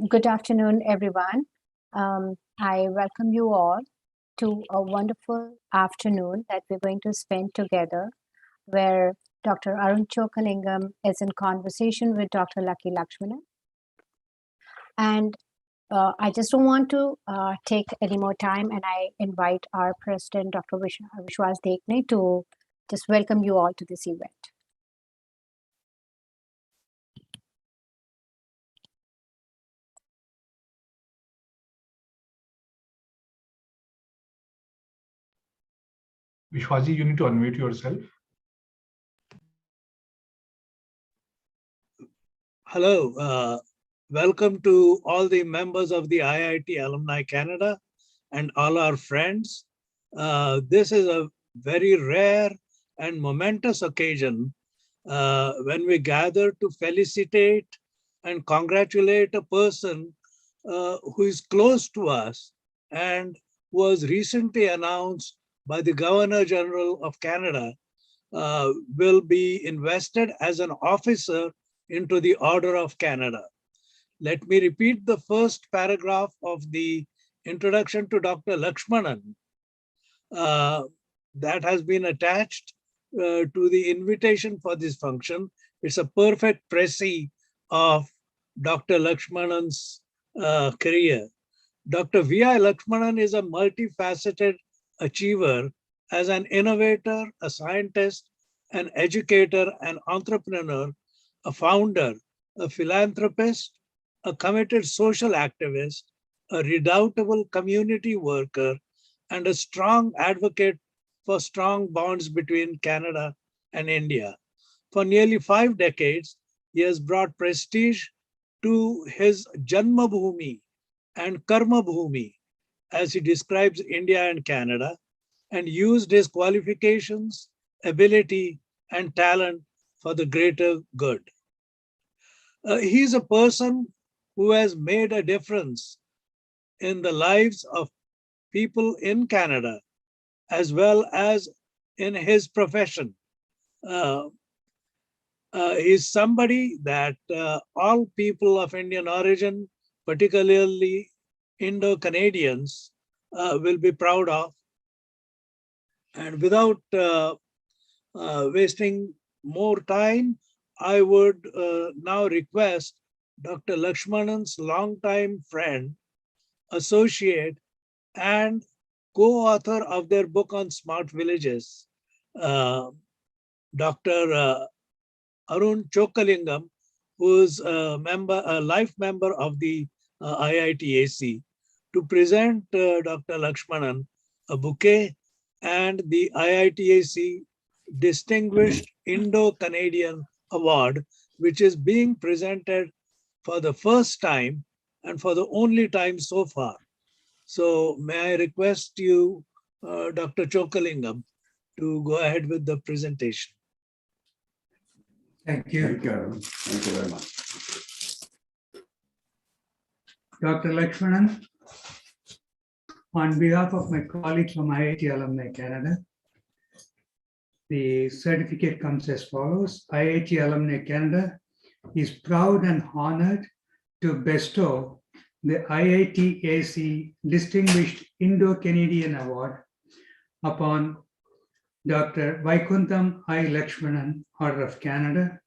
Good afternoon, everyone. I welcome you all to a wonderful afternoon that we're going to spend together, where Dr. Arun Chokalingam is in conversation with Dr. V.I.Lakshmanan. And I just don't want to take any more time, and I invite our president, Dr. Vishwas Dekne, to just welcome you all to this event. Vishwaji, you need to unmute yourself. Hello, welcome to all the members of the IIT Alumni Canada and all our friends. This is a very rare and momentous occasion when we gather to felicitate and congratulate a person who is close to us and was recently announced by the Governor General of Canada will be invested as an officer into the Order of Canada. Let me repeat the first paragraph of the introduction to Dr. Lakshmanan that has been attached to the invitation for this function. It's a perfect précis of Dr. Lakshmanan's career. Dr. V.I.Lakshmanan is a multifaceted achiever as an innovator, a scientist, an educator, an entrepreneur, a founder, a philanthropist, a committed social activist, a redoubtable community worker, and a strong advocate for strong bonds between Canada and India. For nearly 5 decades, he has brought prestige to his Janma Bhoomi and Karma Bhoomi, as he describes India and Canada, and used his qualifications, ability, and talent for the greater good. He's a person who has made a difference in the lives of people in Canada, as well as in his profession. He's somebody that all people of Indian origin, particularly Indo-Canadians, will be proud of. And without wasting more time, I would now request Dr. Lakshmanan's longtime friend, associate, and co-author of their book on smart villages, Dr. Arun Chokalingam, who is a life member of the IITAC, to present Dr. Lakshmanan a bouquet and the IITAC Distinguished Indo-Canadian Award, which is being presented for the first time and for the only time so far. So may I request you, Dr. Chokalingam, to go ahead with the presentation. Thank you. Thank you. Thank you very much. Dr. Lakshmanan, on behalf of my colleagues from IIT Alumni Canada, the certificate comes as follows. IIT Alumni Canada is proud and honored to bestow the IITAC Distinguished Indo-Canadian Award upon Dr. Vaikuntam I. Lakshmanan, Order of Canada,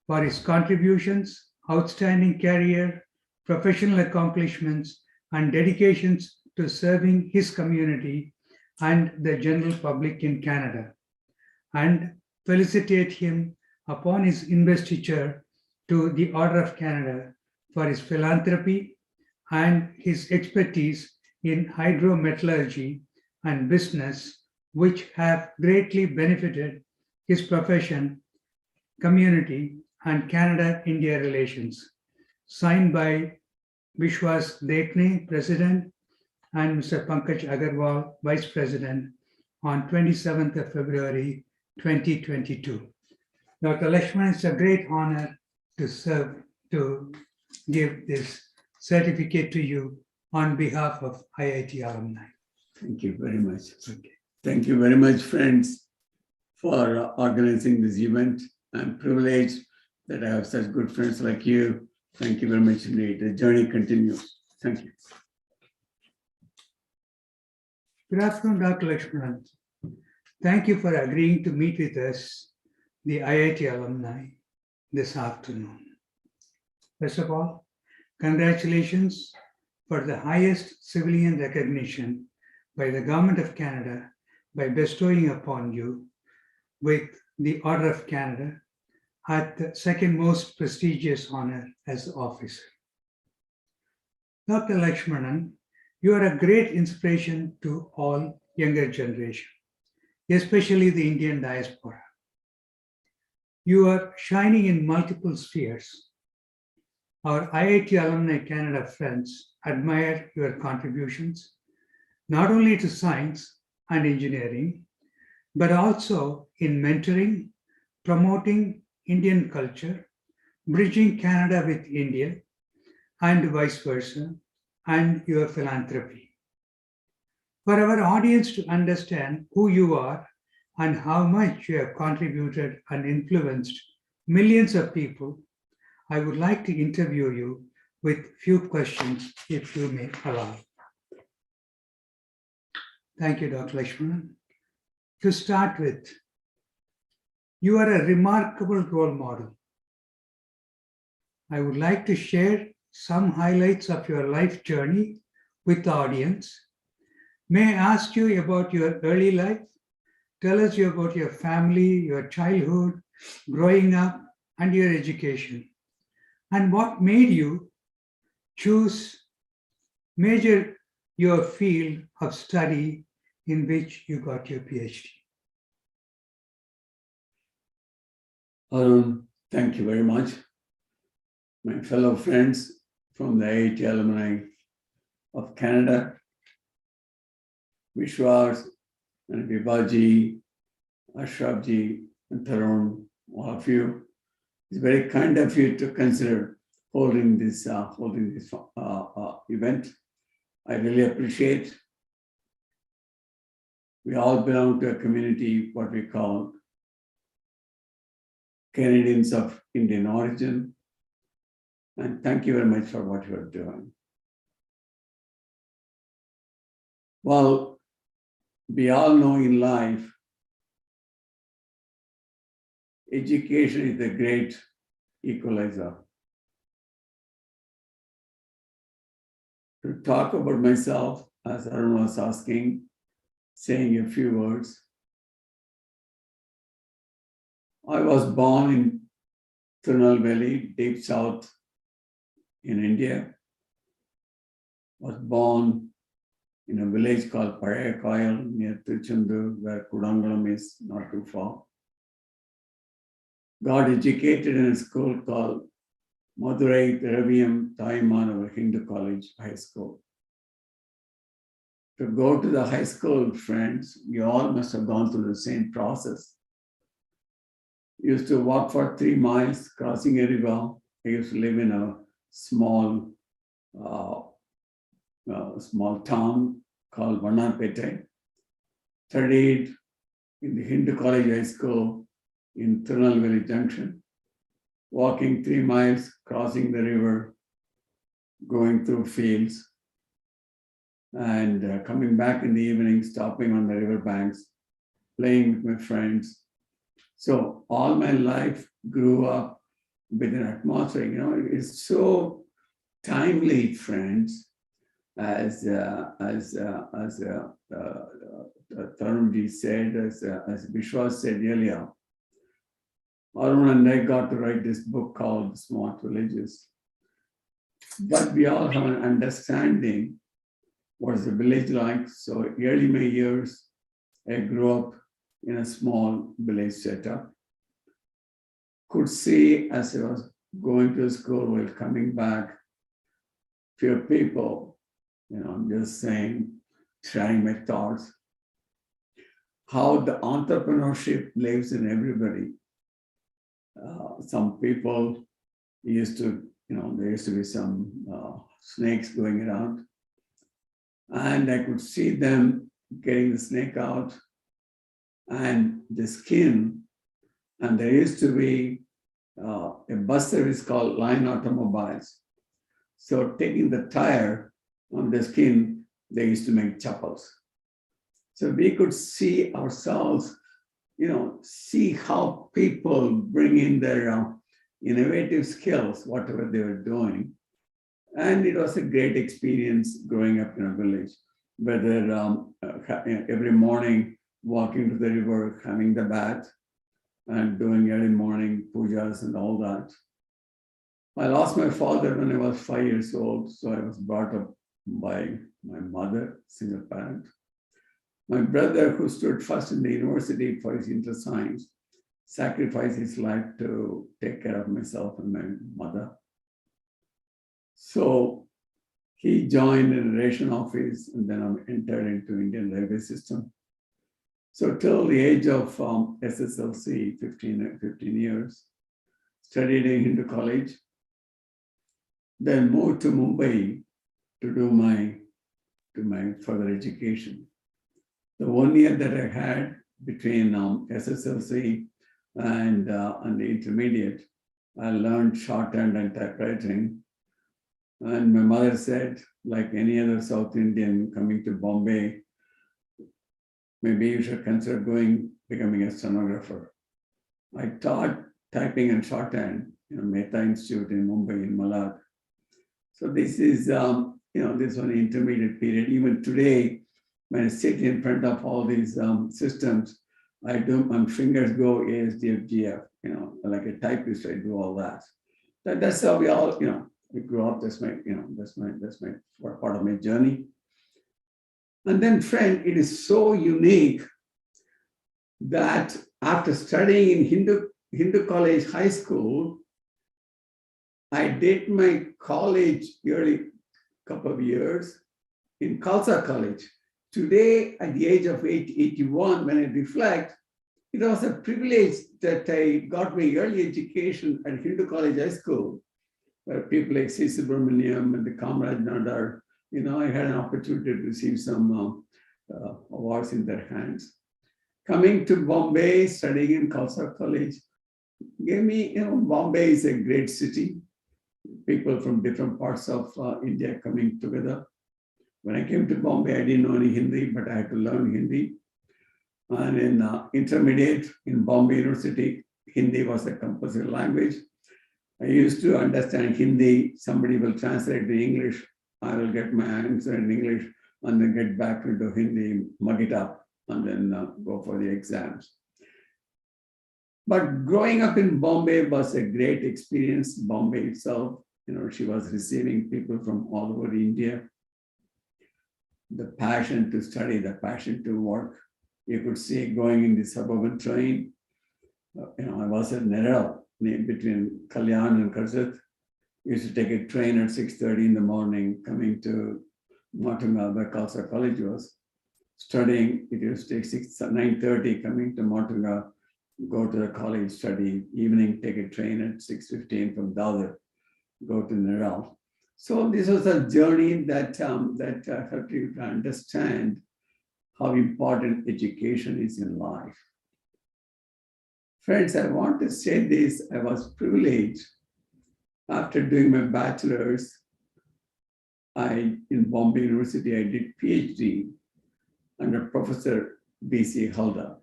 for his contributions, outstanding career, professional accomplishments, and dedications to serving his community and the general public in Canada, and felicitate him upon his investiture to the Order of Canada for his philanthropy and his expertise in hydrometallurgy and business, which have greatly benefited his profession, community, and Canada-India relations. Signed by Vishwas Dekne, President, and Mr. Pankaj Agarwal, Vice President, on 27th of February, 2022. Dr. Lakshmanan, it's a great honor to give this certificate to you on behalf of IIT Alumni. Thank you very much. Okay. Thank you very much, friends, for organizing this event. I'm privileged that I have such good friends like you Thank you very much indeed. The journey continues. Thank you. Good afternoon, Dr. Lakshmanan. Thank you for agreeing to meet with us, the IIT alumni, this afternoon. First of all, congratulations for the highest civilian recognition by the Government of Canada by bestowing upon you with the Order of Canada at the second most prestigious honor as officer. Dr. Lakshmanan, you are a great inspiration to all younger generation, especially the Indian diaspora. You are shining in multiple spheres. Our IIT Alumni Canada friends admire your contributions, not only to science and engineering, but also in mentoring, promoting Indian culture, bridging Canada with India, and vice versa, and your philanthropy. For our audience to understand who you are and how much you have contributed and influenced millions of people, I would like to interview you with few questions, if you may allow. Thank you, Dr. Lakshmanan. To start with, you are a remarkable role model. I would like to share some highlights of your life journey with the audience. May I ask you about your early life? Tell us about your family, your childhood, growing up, and your education. And what made you choose major your field of study in which you got your PhD? Thank you very much. My fellow friends from the IIT Alumni of Canada, Vishwas and Vibaji, Ashrafji, and Tarun, all of you. It's very kind of you to consider holding this event. I really appreciate. We all belong to a community, what we call Canadians of Indian origin. And thank you very much for what you are doing. Well, we all know in life, education is the great equalizer. To talk about myself, as Arun was asking, saying a few words. I was born in Tirunelveli, deep south in India. Was born in a village called Pazhayakoil near Tiruchendur, where Kudangalam is not too far. Got educated in a school called Madurai Draviam Taimanavar Hindu College High School. To go to the high school, friends, we all must have gone through the same process. Used to walk for 3 miles, crossing a river. I used to live in a small town called Vannarpete. Studied in the Hindu College High School in Tirunelveli Junction. Walking 3 miles, crossing the river, going through fields, and coming back in the evening, stopping on the river banks, playing with my friends. So all my life grew up with an atmosphere, it's so timely, friends, as Tarunji said, as Vishwas said earlier. Arun and I got to write this book called Smart Villages. But we all have an understanding what is the village like. So early my years, I grew up in a small village setup. Could see as I was going to school while coming back, few people, I'm just saying, sharing my thoughts, how the entrepreneurship lives in everybody. Some people used to, there used to be some snakes going around, and I could see them getting the snake out and the skin, and there used to be a bus service called Line Automobiles. So taking the tire on the skin, they used to make chappals. So we could see ourselves, see how people bring in their innovative skills, whatever they were doing. And it was a great experience growing up in a village, whether every morning walking to the river, having the bath, and doing early morning pujas and all that. I lost my father when I was 5 years old, so I was brought up by my mother, single parent. My brother, who stood first in the university for his interest science, sacrificed his life to take care of myself and my mother. So he joined in the ration office, and then I entered into Indian railway system. So till the age of SSLC, 15 years, studied in Hindu college, then moved to Mumbai to do my further education. The 1 year that I had between SSLC and the intermediate, I learned shorthand and typewriting. And my mother said, like any other South Indian coming to Bombay, maybe you should consider becoming a stenographer. I taught typing and shorthand in Mehta Institute in Mumbai, in Malad. So this is, this one intermediate period. Even today, when I sit in front of all these systems, my fingers go ASDFGF, like a typist, I do all that. That's how we all, we grew up. That's my part of my journey. And then, friend, it is so unique that after studying in Hindu college, high school, I did my college early couple of years in Khalsa College. Today, at the age of 81, when I reflect, it was a privilege that I got my early education at Hindu College High School, where people like C. Subramaniam and the Kamraj Nadar, I had an opportunity to receive some awards in their hands. Coming to Bombay, studying in Khalsa College, gave me, Bombay is a great city. People from different parts of India coming together. When I came to Bombay, I didn't know any Hindi, but I had to learn Hindi. And in intermediate in Bombay University, Hindi was a compulsory language. I used to understand Hindi. Somebody will translate to English. I will get my answer in English and then get back into Hindi, mug it up, and then go for the exams. But growing up in Bombay was a great experience. Bombay itself, she was receiving people from all over India. The passion to study, the passion to work. You could see going in the suburban train. I was at Nerel, between Kalyan and Karzat. Used to take a train at 6:30 in the morning, coming to Matunga, where Khalsa College was. Studying, it used to take 9:30, coming to Matunga, go to the college, study. Evening, take a train at 6:15 from Dadar, go to Nerel. So this was a journey that helped you to understand how important education is in life. Friends, I want to say this. I was privileged. After doing my bachelor's, in Bombay University, I did PhD under Professor B.C. Halda.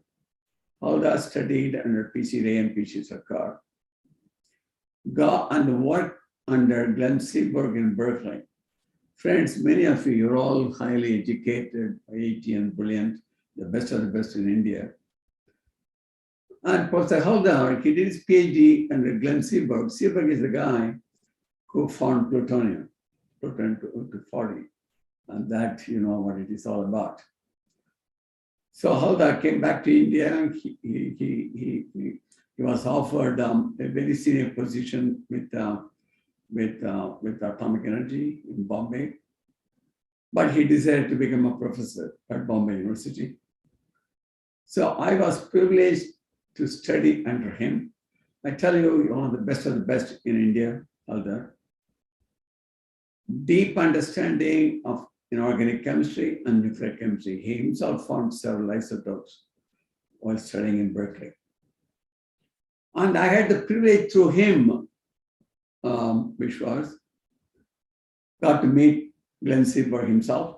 Halda studied under P.C. Ray and P.C. Sarkar. Got and worked under Glenn Seaborg in Berkeley. Friends, many of you are all highly educated, IIT and brilliant, the best of the best in India. And Professor Halda, he did his PhD under Glenn Seaborg. Seaborg is the guy who found plutonium 240. And that, you know what it is all about. So Halda came back to India, and he was offered a very senior position with atomic energy in Bombay. But he decided to become a professor at Bombay University. So I was privileged to study under him. I tell you, one of the best in India, Halda. Deep understanding of inorganic chemistry and nuclear chemistry. He himself found several isotopes while studying in Berkeley. And I had the privilege through him, Vishwas, got to meet Glenn Seaborg himself.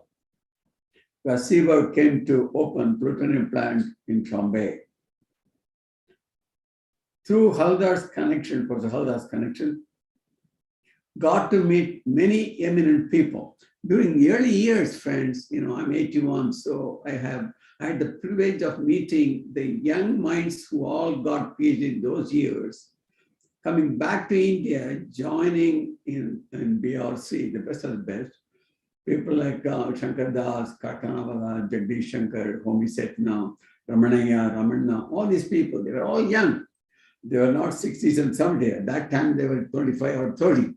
Where Seaborg came to open plutonium plant in Trombay. Through Haldar's connection, Professor Haldar's connection, got to meet many eminent people. During the early years, friends, I'm 81, so I had the privilege of meeting the young minds who all got PhD in those years, coming back to India, joining in BRC, the best of the best. People like Shankar Das, Karkanavala, Jagdish Shankar, Homi Setna, Ramanaya, Ramana, all these people, they were all young. They were not 60s and 70s. At that time, they were 25 or 30.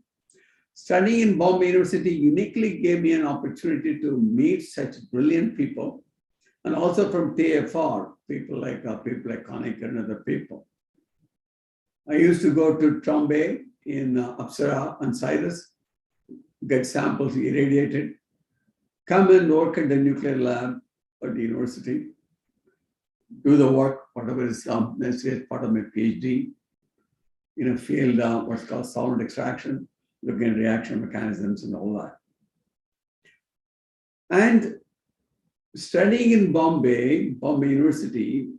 Studying in Bombay University uniquely gave me an opportunity to meet such brilliant people, and also from TFR, people like Konik and other people. I used to go to Trombay in Apsara and Cyrus, get samples irradiated, come and work at the nuclear lab at the university, do the work, whatever is necessary as part of my PhD, in a field what's called solvent extraction, looking at reaction mechanisms and all that. And studying in Bombay University,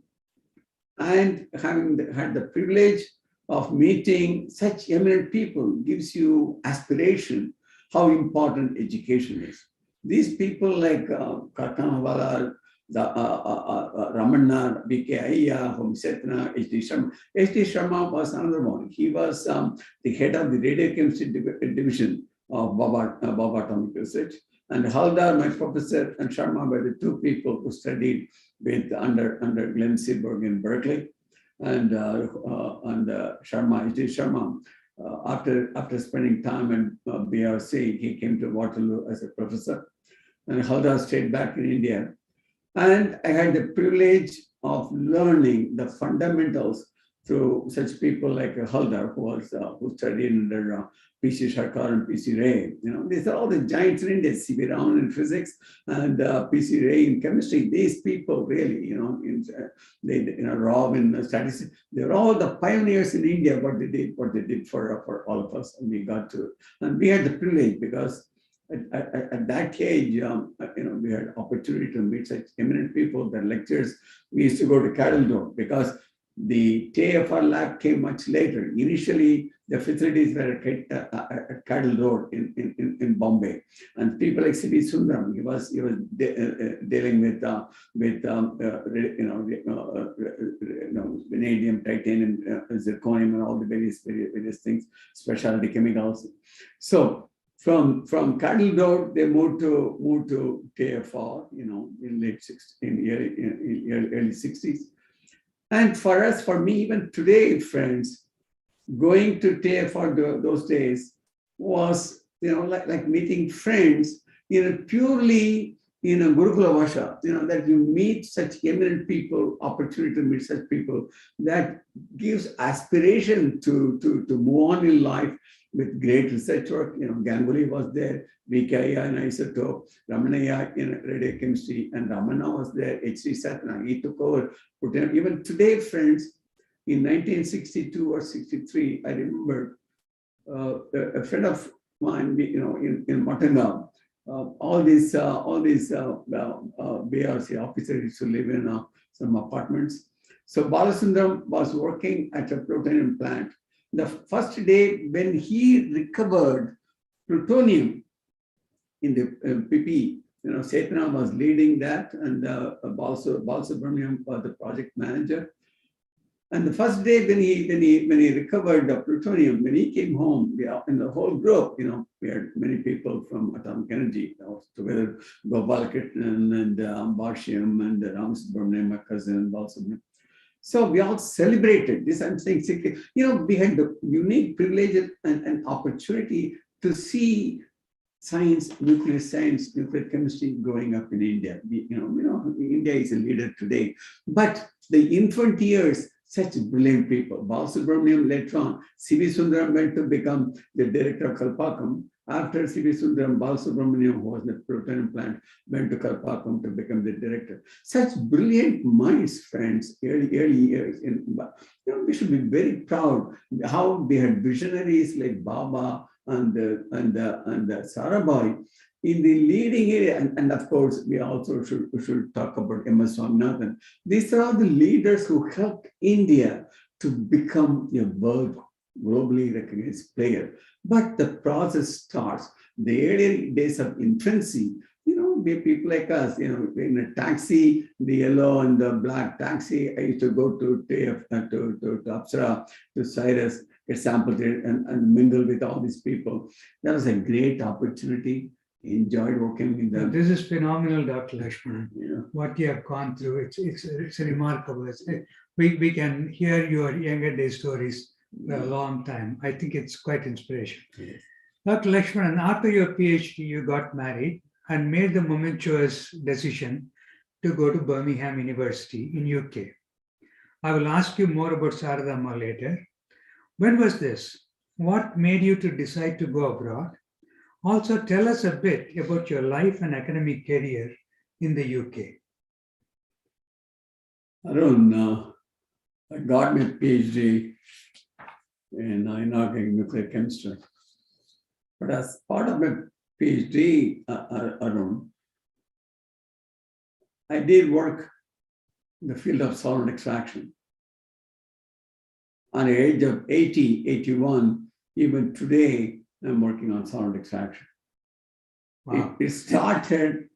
and having had the privilege of meeting such eminent people gives you aspiration how important education is. These people like Karkanavala, Ramana, B.K. Ayya, Homi Setna, H.D. Sharma. H.D. Sharma was another one. He was the head of the radiochemistry division of Baba Atomic Research. And Haldar, my professor, and Sharma were the two people who studied under Glenn Seaborg in Berkeley. And Sharma, H.D. Sharma, after spending time in BRC, he came to Waterloo as a professor. And Haldar stayed back in India. And I had the privilege of learning the fundamentals through such people like Haldar, who studied under P.C. Sarkar and P.C. Ray. These are all the giants in India, C.V. Raman in physics and P.C. Ray in chemistry. These people really, Rob in statistics, they're all the pioneers in India, what they did for all of us. And we got to, and we had the privilege because at that age, we had opportunity to meet such eminent people. The lectures, we used to go to Cattle Road because the TFR lab came much later. Initially, the facilities were at Cattle Road in Bombay, and people like C.V. Sundaram, he was dealing with vanadium, titanium, zirconium, and all the various things, specialty chemicals. So from Cattle Road, they moved to TFR, in late 60s, in early 60s. And for me, even today, friends, going to TFR those days was, like meeting friends purely in a Gurukula Vasha, that you meet such eminent people, opportunity to meet such people, that gives aspiration to move on in life with great research work. Ganguly was there, V.K. in isotope, Ramanaya in radiochemistry, and Ramana was there, H.D. Satna, he took over. Even today, friends, in 1962 or 63, I remember a friend of mine, in Matanga, all these BRC officers used to live in some apartments. So Balasundaram was working at a plutonium plant. The first day when he recovered plutonium in the PP, Setna was leading that, and Balasubramaniam was the project manager. And the first day when he recovered the plutonium, when he came home, in the whole group, we had many people from Atomic Energy together, Gopalakrishnan and Bharshyam and Ramasubramaniam, my cousin, Balasubramaniam. So we all celebrated this. I'm saying, we had the unique privilege and opportunity to see science, nuclear chemistry growing up in India. India is a leader today, but the infant years such brilliant people. Balasubramaniam later on, C.V. Sundaram went to become the director of Kalpakkam. After C.V. Sundaram, Balasubramaniam, who was the proton plant, went to Kalpakkam to become the director. Such brilliant minds, friends, early years. We should be very proud how we had visionaries like Baba and Sarabhai in the leading area. And of course, we also should talk about M.S. Swaminathan. These are all the leaders who helped India to become a world globally recognized player. But the process starts. The early days of infancy, people like us, in a taxi, the yellow and the black taxi, I used to go to Apsara, to Cyrus, get samples and mingle with all these people. That was a great opportunity. Enjoyed working with them. This is phenomenal, Dr. Lakshmanan. Yeah. What you have gone through, it's remarkable. We can hear your younger day stories for a long time. I think it's quite inspirational. Yes. Dr. Lakshmanan, after your PhD, you got married and made the momentous decision to go to Birmingham University in UK. I will ask you more about Saradamma later. When was this? What made you to decide to go abroad? Also, tell us a bit about your life and academic career in the UK. Arun, I got my PhD in inorganic nuclear chemistry. But as part of my PhD, Arun, I did work in the field of solvent extraction. On the age of 80, 81, even today, I'm working on solvent extraction. Wow. It started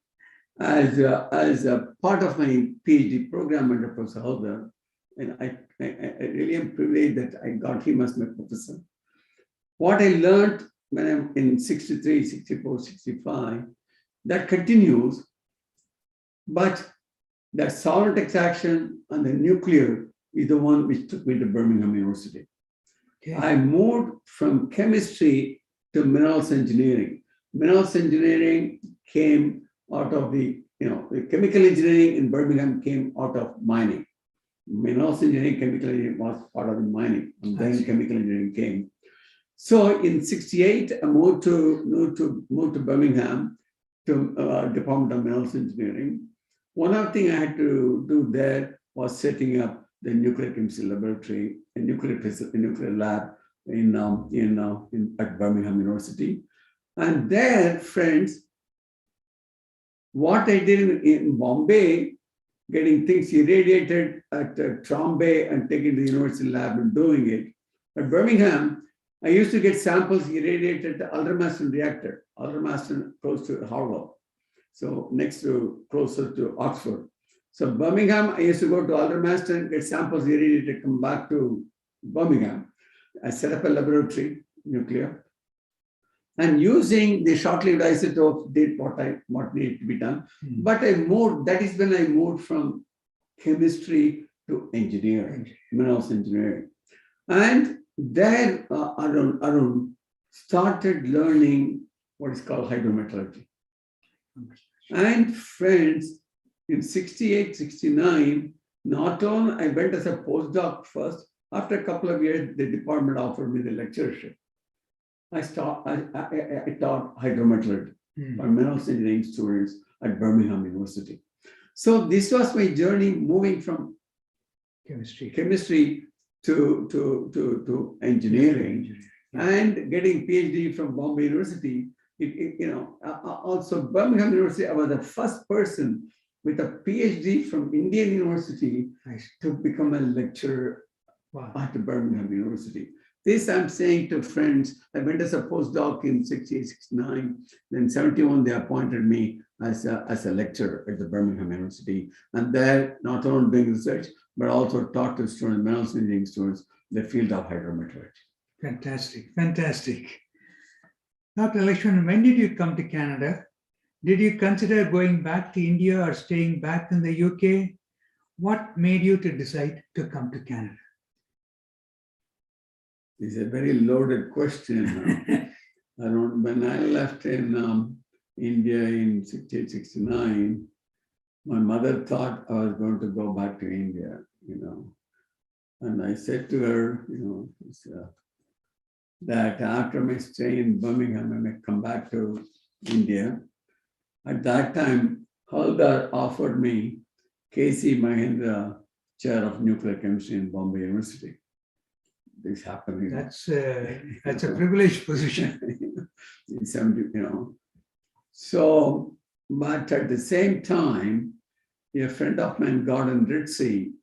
as a part of my PhD program under Professor Halder, and I really am privileged that I got him as my professor. What I learned when I'm in 63, 64, 65, that continues, but that solvent extraction and the nuclear is the one which took me to Birmingham University. Okay. I moved from chemistry to minerals engineering. Minerals engineering came out of the chemical engineering in Birmingham came out of mining. Minerals engineering, chemical engineering was part of the mining, and then chemical engineering came. So in 68, I moved to Birmingham to Department of Minerals Engineering. One of the things I had to do there was setting up the nuclear chemistry laboratory, a nuclear lab at Birmingham University. And there, friends, what I did in Bombay, getting things irradiated at Trombay and taking to the university lab and doing it. At Birmingham, I used to get samples irradiated at the Aldermaston reactor, Aldermaston close to Harlow, so closer to Oxford. So Birmingham, I used to go to Aldermaston, get samples irradiated, come back to Birmingham. I set up a laboratory, nuclear, and using the short-lived isotope did what needed to be done. But I moved, that is when I moved from chemistry to engineering, minerals engineering. And there, Arun started learning what is called hydrometallurgy. And friends, in 68, 69, not only I went as a postdoc first, after a couple of years, the department offered me the lectureship. I taught hydrometallurgy for minerals engineering students at Birmingham University. So this was my journey moving from chemistry to engineering and getting PhD from Bombay University. Also Birmingham University, I was the first person with a PhD from Indian University to become a lecturer at Birmingham University. This I'm saying to friends. I went as a postdoc in 68, 69. Then 71, they appointed me as a lecturer at the Birmingham University. And there, not only doing research, but also taught to students, minerals engineering students, the field of hydrometallurgy. Fantastic, fantastic. Dr. Lakshmanan, when did you come to Canada? Did you consider going back to India or staying back in the UK? What made you to decide to come to Canada? It's a very loaded question. When I left in India in 68, 69, my mother thought I was going to go back to India, And I said to her, that after my stay in Birmingham, I may come back to India. At that time, Haldar offered me K.C. Mahendra Chair of Nuclear Chemistry in Bombay University. This happened. That's a privileged position. In 70, So, but at the same time, a friend of mine, Gordon Ritchie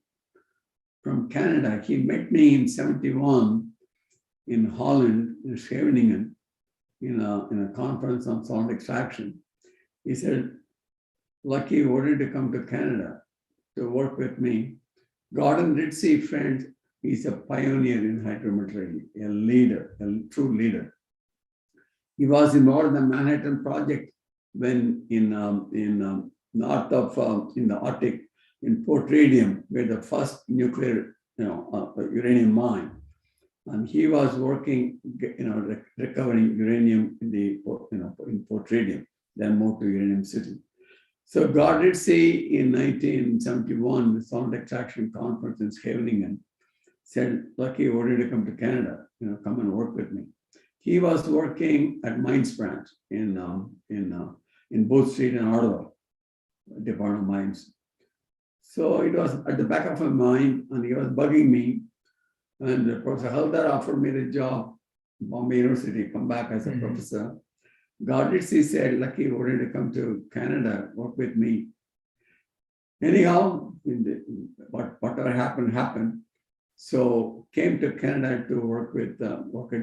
from Canada, he met me in 71 in Holland, in Scheveningen, in a conference on salt extraction. He said, "Lucky, you wanted to come to Canada to work with me." Gordon Ritchie, friend, he's a pioneer in hydrometallurgy, a leader, a true leader. He was involved in the Manhattan Project when in north of in the Arctic, in Port Radium, where the first nuclear uranium mine, and he was working, recovering uranium in the in Port Radium, then moved to Uranium City. So God did say in 1971, the Salt Extraction Conference in Scheveningen, said, "Lucky, you wanted to come to Canada, come and work with me." He was working at Mines Branch in Booth Street in Ottawa, Department of Mines. So it was at the back of my mind, and he was bugging me. And Professor Haldar offered me the job, Bombay University, come back as a professor. Garditzi said, "Lucky, you wanted to come to Canada, work with me." Anyhow, whatever happened. So came to Canada to work at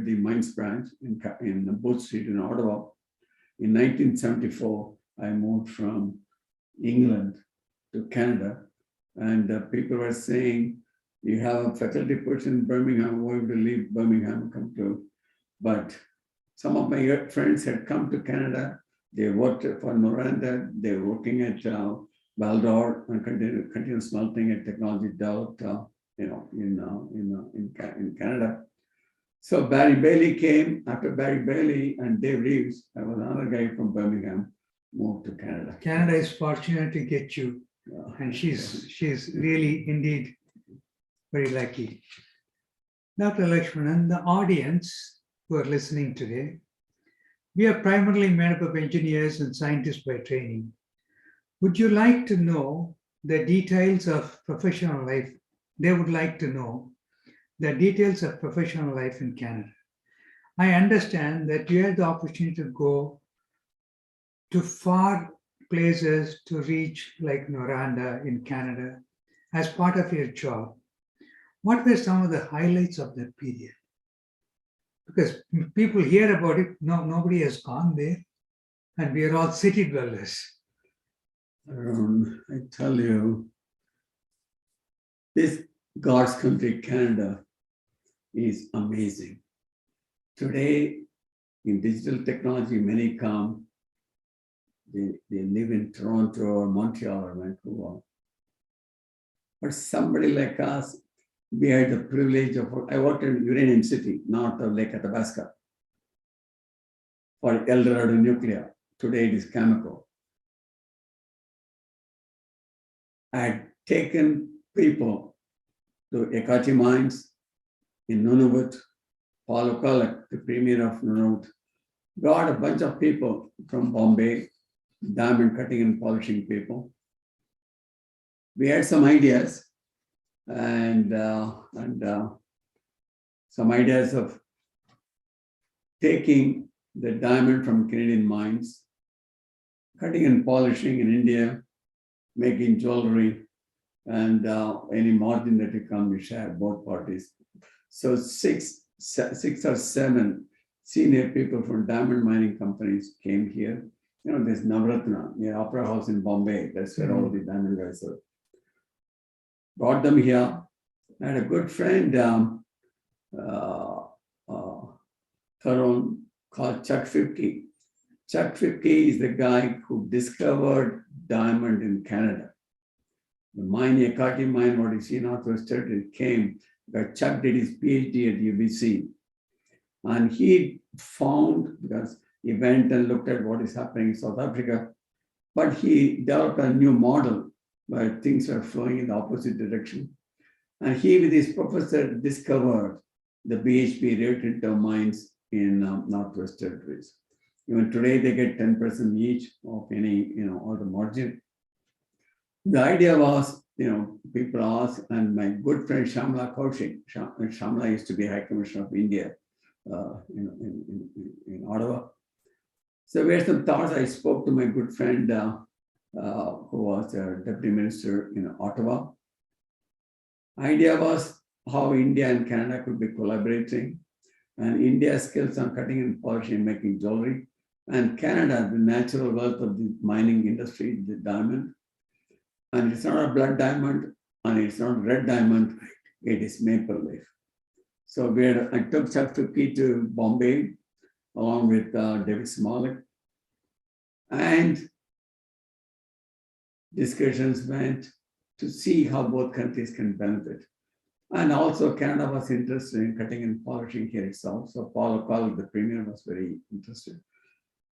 the Mines Branch in Booth Street in Ottawa. In 1974, I moved from England to Canada, and people were saying, "You have a faculty person in Birmingham, why would you leave Birmingham and come to?" But some of my friends had come to Canada. They worked for Noranda. They were working at Valdor and continuous smelting and technology developed, in Canada. So Barry Bailey came. After Barry Bailey and Dave Reeves, I was another guy from Birmingham, moved to Canada. Canada is fortunate to get you, and she's really indeed very lucky. Dr. Lakshmanan, the audience who are listening today, we are primarily made up of engineers and scientists by training. Would you like to know the details of professional life? They would like to know the details of professional life in Canada. I understand that you had the opportunity to go to far places to reach like Noranda in Canada as part of your job. What were some of the highlights of that period? Because people hear about it, nobody has gone there, and we are all city dwellers. I tell you, this God's country, Canada, is amazing. Today, in digital technology, many come, they live in Toronto or Montreal or Vancouver. But somebody like us, we had the privilege of, I worked in Uranium City, north of Lake Athabasca, for Eldorado Nuclear. Today it is Cameco. I had taken people to Ekati Mines in Nunavut, Paul O'Culloch, the premier of Nunavut, brought a bunch of people from Bombay, diamond cutting and polishing people. We had some ideas and some ideas of taking the diamond from Canadian mines, cutting and polishing in India, making jewelry, and any margin that you come, we share, both parties. So six or seven senior people from diamond mining companies came here. There's Navratna near Opera House in Bombay. That's where all the diamond guys are. Brought them here. I had a good friend, Tarun, called Chuck Fipke. Chuck Fipke is the guy who discovered diamond in Canada. The mine, Ekati mine, what you see in Northwest Territory, came where Chuck did his PhD at UBC. And he found, because he went and looked at what is happening in South Africa, but he developed a new model where things are flowing in the opposite direction. And he, with his professor, discovered the BHP Rio Tinto mines in Northwest Territories. Even today, they get 10% each of any, all the margin. The idea was, people asked, and my good friend Shamla Kaushik, Shamla used to be High Commissioner of India in Ottawa. So we had some thoughts. I spoke to my good friend who was a deputy minister in Ottawa. Idea was how India and Canada could be collaborating, and India's skills on cutting and polishing, making jewelry, and Canada, the natural wealth of the mining industry, the diamond. And it's not a blood diamond, and it's not red diamond, it is maple leaf. So I took Chaktuki to Bombay, along with David Smolik, and discussions went to see how both countries can benefit. And also Canada was interested in cutting and polishing here itself. So Paul O'Connell, the premier, was very interested.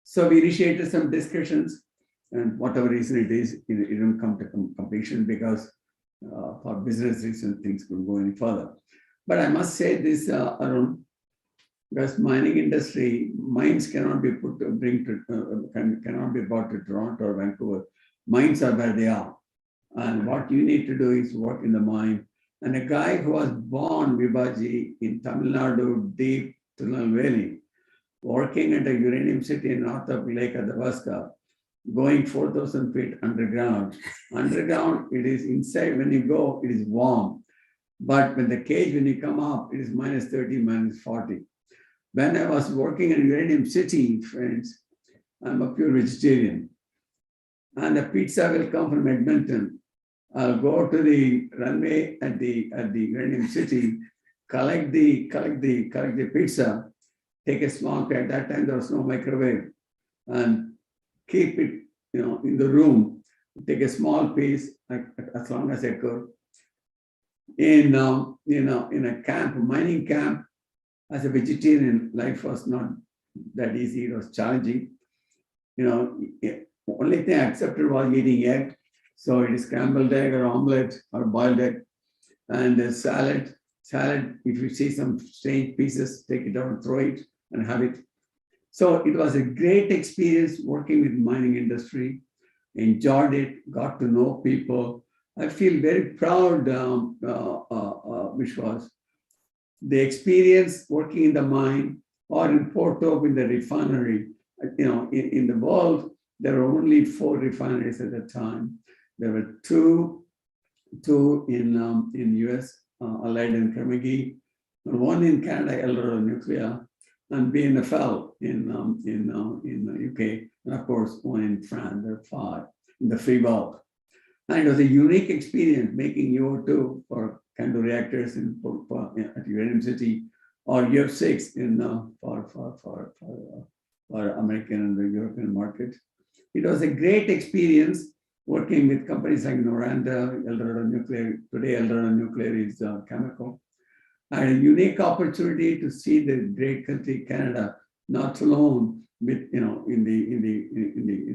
So we initiated some discussions, and whatever reason it is, it didn't come to completion because for business reasons, things couldn't go any further. But I must say this, Arun, because mining industry, mines cannot be put to cannot be brought to Toronto or Vancouver. Mines are where they are. And what you need to do is work in the mine. And a guy who was born, Vibaji, in Tamil Nadu, deep Tirunelveli, working at a uranium city in north of Lake Athabasca, going 4,000 feet underground. Underground, it is inside. When you go, it is warm. But when the cage, when you come up, it is minus 30, minus 40. When I was working in uranium city, friends, I'm a pure vegetarian. And the pizza will come from Edmonton. I'll go to the runway at the uranium city, collect the pizza, take a small pie. At that time, there was no microwave, and keep it, in the room. Take a small piece, as long as I could. In a camp, a mining camp, as a vegetarian, life was not that easy. It was challenging. Only thing I accepted was eating egg. So it is scrambled egg or omelette or boiled egg, and a salad. Salad, if you see some strange pieces, take it out and throw it and have it. So it was a great experience working with mining industry. Enjoyed it, got to know people. I feel very proud, Vishwas. The experience working in the mine or in Port Hope in the refinery. In the world, there were only 4 refineries at the time. There were two in US, Allied and Carnegie, and 1 in Canada, Eldorado Nuclear, and BNFL in the UK, and of course 1 in France. There are 5 in the free bulk. And it was a unique experience making UO2 for CANDU reactors at Uranium City, or UF6 for American and the European market. It was a great experience working with companies like Noranda, Eldorado Nuclear. Today, Eldorado Nuclear is chemical. I had a unique opportunity to see the great country Canada, not alone with in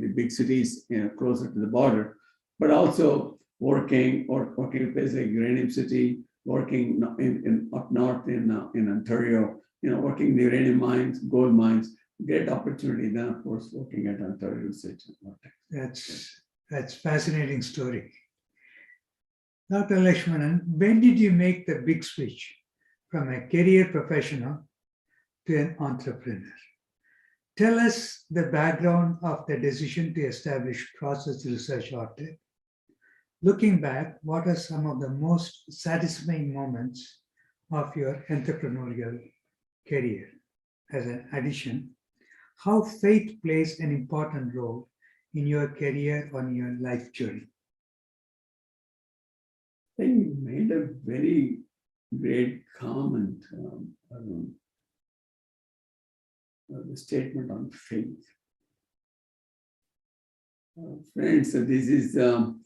the big cities closer to the border, but also working in places like Uranium City, working up north in Ontario, working in the uranium mines, gold mines. Great opportunity. Then, of course, working at Ontario Research. That's fascinating story. Dr. Lakshmanan, when did you make the big switch from a career professional to an entrepreneur? Tell us the background of the decision to establish Process Research Outlet. Looking back, what are some of the most satisfying moments of your entrepreneurial career? As an addition, how faith plays an important role in your career on your life journey? I think you made a very great comment, the statement on faith. Friends, so this is an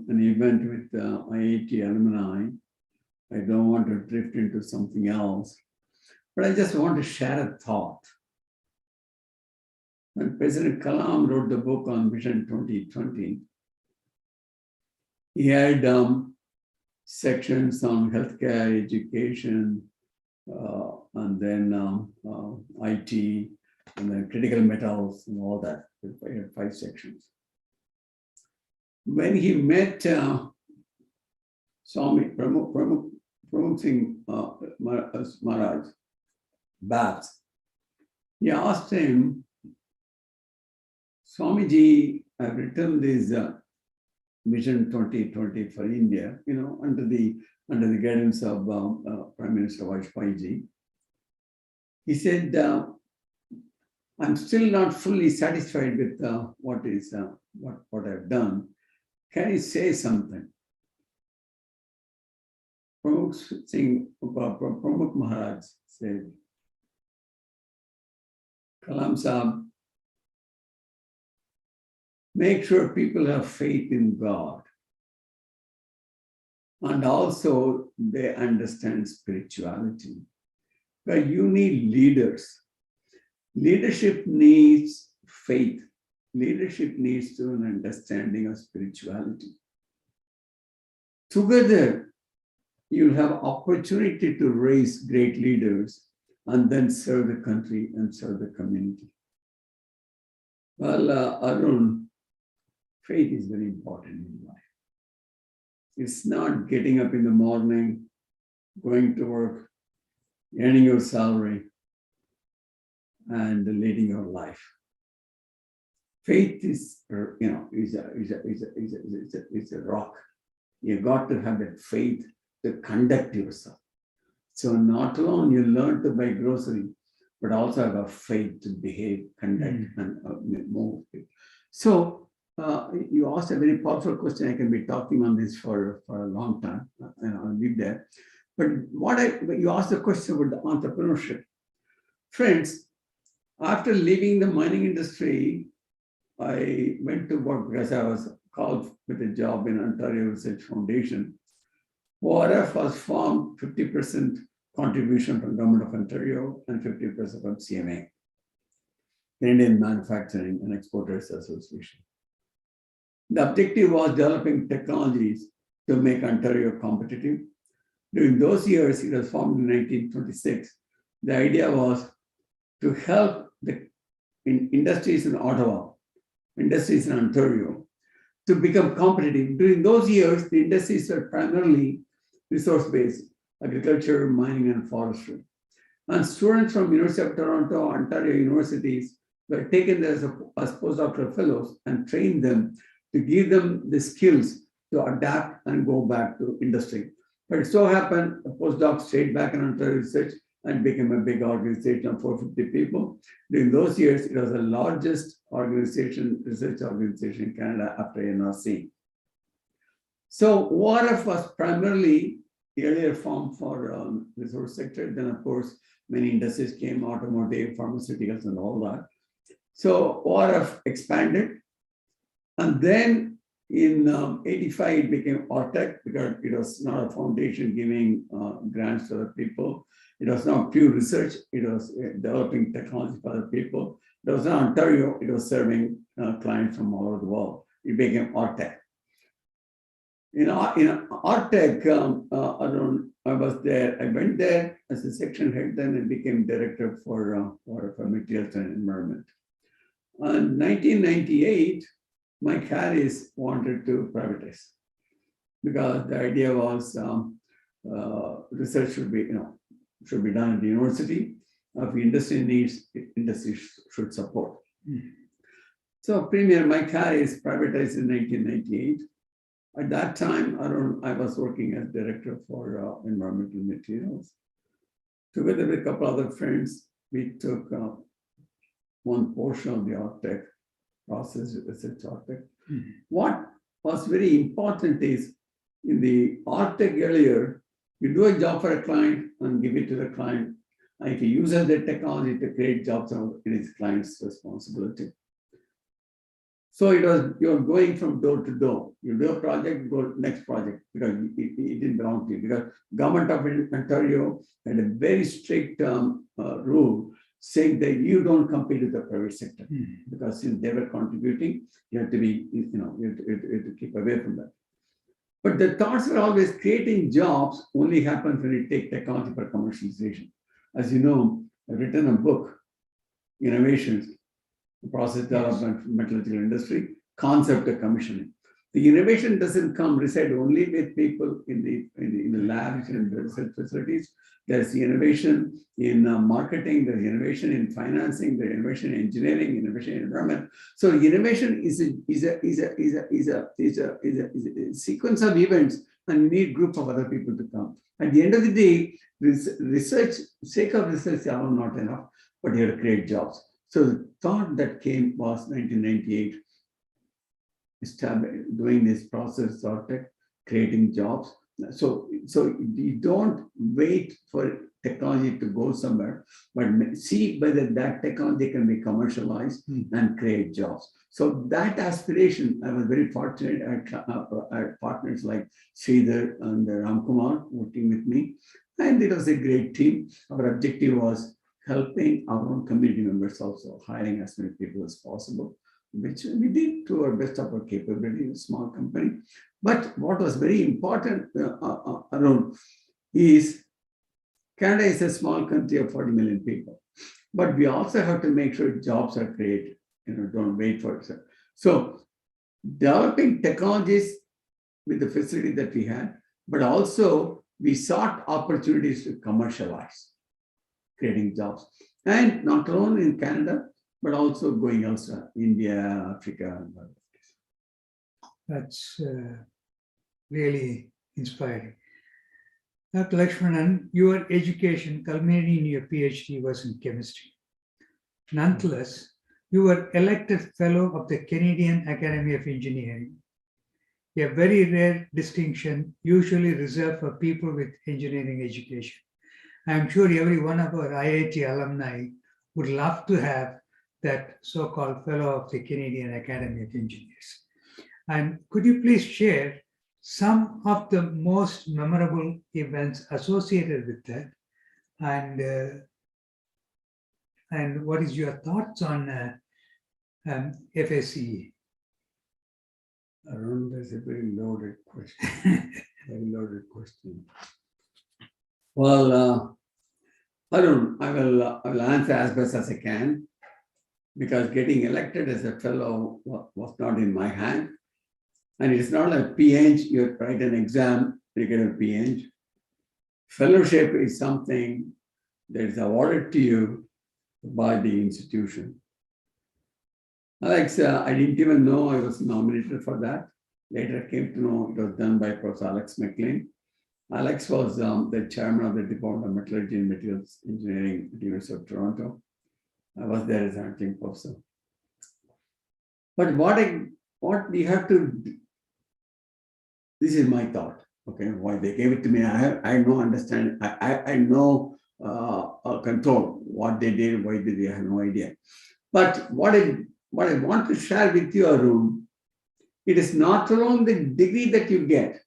event with IIT Alumni. I don't want to drift into something else, but I just want to share a thought. When President Kalam wrote the book on Vision 2020, he had sections on healthcare, education, and then IT, and then critical metals and all that. He had 5 sections. When he met Swami Pramukh Singh Maharaj, Babs, he asked him, Swamiji, I've written this Vision 2020 for India, under the guidance of Prime Minister Vajpayee. He said, I'm still not fully satisfied with what I've done. Can you say something? Pramukh Maharaj said, Kalam Sahab, make sure people have faith in God. And also they understand spirituality. But you need leaders. Leadership needs faith. Leadership needs an understanding of spirituality. Together, you'll have opportunity to raise great leaders and then serve the country and serve the community. Well, Arun, faith is very important in life. It's not getting up in the morning, going to work, earning your salary, and leading your life. Faith is a rock. You got to have that faith to conduct yourself. So not alone you learn to buy grocery, but also have a faith to behave, conduct, and move. So you asked a very powerful question. I can be talking on this for a long time, and I'll leave there. But you asked the question about the entrepreneurship. Friends, after leaving the mining industry, I went to work because I was called with a job in Ontario Research Foundation. ORF was formed 50% contribution from Government of Ontario and 50% from CMA, Canadian Manufacturing and Exporters Association. The objective was developing technologies to make Ontario competitive. During those years, it was formed in 1926. The idea was to help the industries in Ottawa, industries in Ontario, to become competitive. During those years, the industries were primarily resource-based, agriculture, mining, and forestry. And students from University of Toronto, Ontario universities were taken there as postdoctoral fellows and trained them to give them the skills to adapt and go back to industry. But it so happened, a postdoc stayed back in Ontario Research and became a big organization of 450 people. During those years, it was the largest research organization in Canada after NRC. So ORF was primarily earlier formed for resource sector. Then, of course, many industries came, automotive, pharmaceuticals, and all that. So ORF expanded. And then in 85, it became IITAC because it was not a foundation giving grants to other people. It was not pure research. It was developing technology for other people. It was not Ontario. It was serving clients from all over the world. It became IITAC. In IITAC, I was there. I went there as a section head. Then I became director for materials and environment. In 1998, Mike Harris wanted to privatize because the idea was research should be done at the university. If industry needs, industry should support. So Premier Mike Harris privatized in 1998. At that time, I was working as director for environmental materials. Together with a couple other friends, we took one portion of the IITAC process, research IITAC. What was very important is in the IITAC earlier, you do a job for a client and give it to the client. And if he uses the technology to create jobs, it is client's responsibility. So it was, you're going from door to door. You do a project, go to next project because it didn't belong to you. Because Government of Ontario had a very strict rule saying that you don't compete with the private sector because since they were contributing, you have to be, you have to keep away from that. But the thoughts are always creating jobs only happens when you take technology for commercialization. As you know, I've written a book, Innovations, Process Development for Metallurgical Industry, Concept of Commissioning. The innovation doesn't reside only with people in the labs and the research facilities. There's the innovation in marketing, there's innovation in financing, there's innovation in engineering, innovation in environment. So innovation is a sequence of events, and you need a group of other people to come. At the end of the day, research, sake of research alone not enough, but you have to create jobs. So the thought that came was 1998, doing this process of creating jobs. So you don't wait for technology to go somewhere, but see whether that technology can be commercialized and create jobs. So that aspiration, I was very fortunate. I had partners like Sridhar and Ramkumar working with me, and it was a great team. Our objective was helping our own community members also, hiring as many people as possible, which we did to our best of our capability, a small company. But what was very important around is Canada is a small country of 40 million people, but we also have to make sure jobs are created. Don't wait for it. So developing technologies with the facility that we had, but also we sought opportunities to commercialize, creating jobs. And not only in Canada, but also going elsewhere, India, Africa, and other places. That's really inspiring. Dr. Lakshmanan, your education culminating in your PhD was in chemistry. Nonetheless, you were elected Fellow of the Canadian Academy of Engineering, a very rare distinction usually reserved for people with engineering education. I'm sure every one of our IIT alumni would love to have that so-called Fellow of the Canadian Academy of Engineers. And could you please share some of the most memorable events associated with that, and what is your thoughts on FACE? Arun, that's a very loaded question. Very loaded question. Well, Arun, I will answer as best as I can, because getting elected as a fellow was not in my hand. And it's not like PhD, you write an exam, you get a PhD. Fellowship is something that is awarded to you by the institution. Alex, I didn't even know I was nominated for that. Later I came to know it was done by Professor Alex McLean. Alex was the chairman of the Department of Metallurgy and Materials Engineering at the University of Toronto. I was there as an acting professor. But what we have to do, this is my thought, okay, why they gave it to me. I know understand, I know control what they did, why did they have no idea. But what I want to share with you, Arun, it is not only the degree that you get,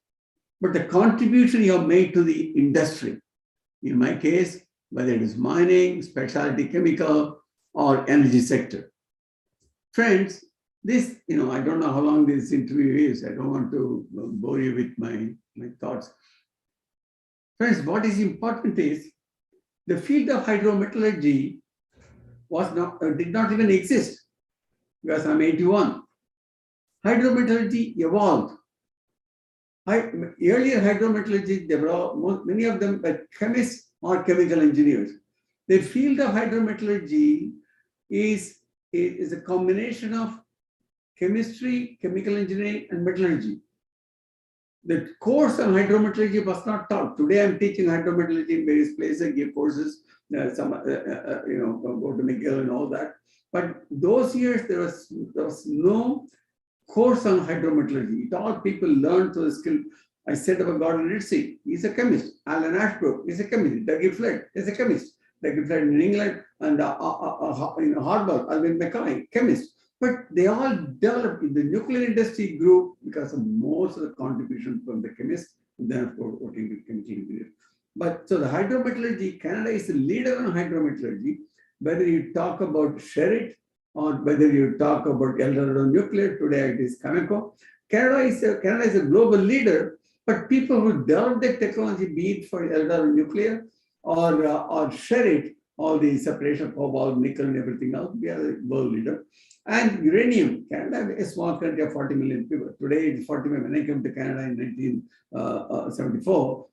but the contribution you have made to the industry. In my case, whether it is mining, specialty chemical, or energy sector. Friends, this, I don't know how long this interview is. I don't want to bore you with my thoughts. Friends, what is important is the field of hydrometallurgy did not even exist, because I'm 81. Hydrometallurgy evolved. Earlier hydrometallurgy, many of them were chemists or chemical engineers. The field of hydrometallurgy is a combination of chemistry, chemical engineering, and metallurgy. The course on hydrometallurgy was not taught. Today, I'm teaching hydrometallurgy in various places, give courses, go to McGill and all that. But those years, there was no course on hydrometallurgy. It all people learned through the skill. I said about Gordon Ritchie, he's a chemist. Alan Ashbrook is a chemist. Dougie Flood is a chemist. Dougie Flood in England, and Harvard, Alvin McCoy, chemist. But they all developed. The nuclear industry grew because of most of the contribution from the chemists, and then of course working with chemical engineers. But so the hydrometallurgy, Canada is the leader in hydrometallurgy. Whether you talk about Sherritt or whether you talk about El Dorado Nuclear, today it is Cameco. Canada is a global leader, But people who develop the technology, be it for elder nuclear or share it, all the separation of cobalt, nickel, and everything else, we are the world leader. And uranium, Canada, a small country of 40 million people. Today it's 40 million. When I came to Canada in 1974,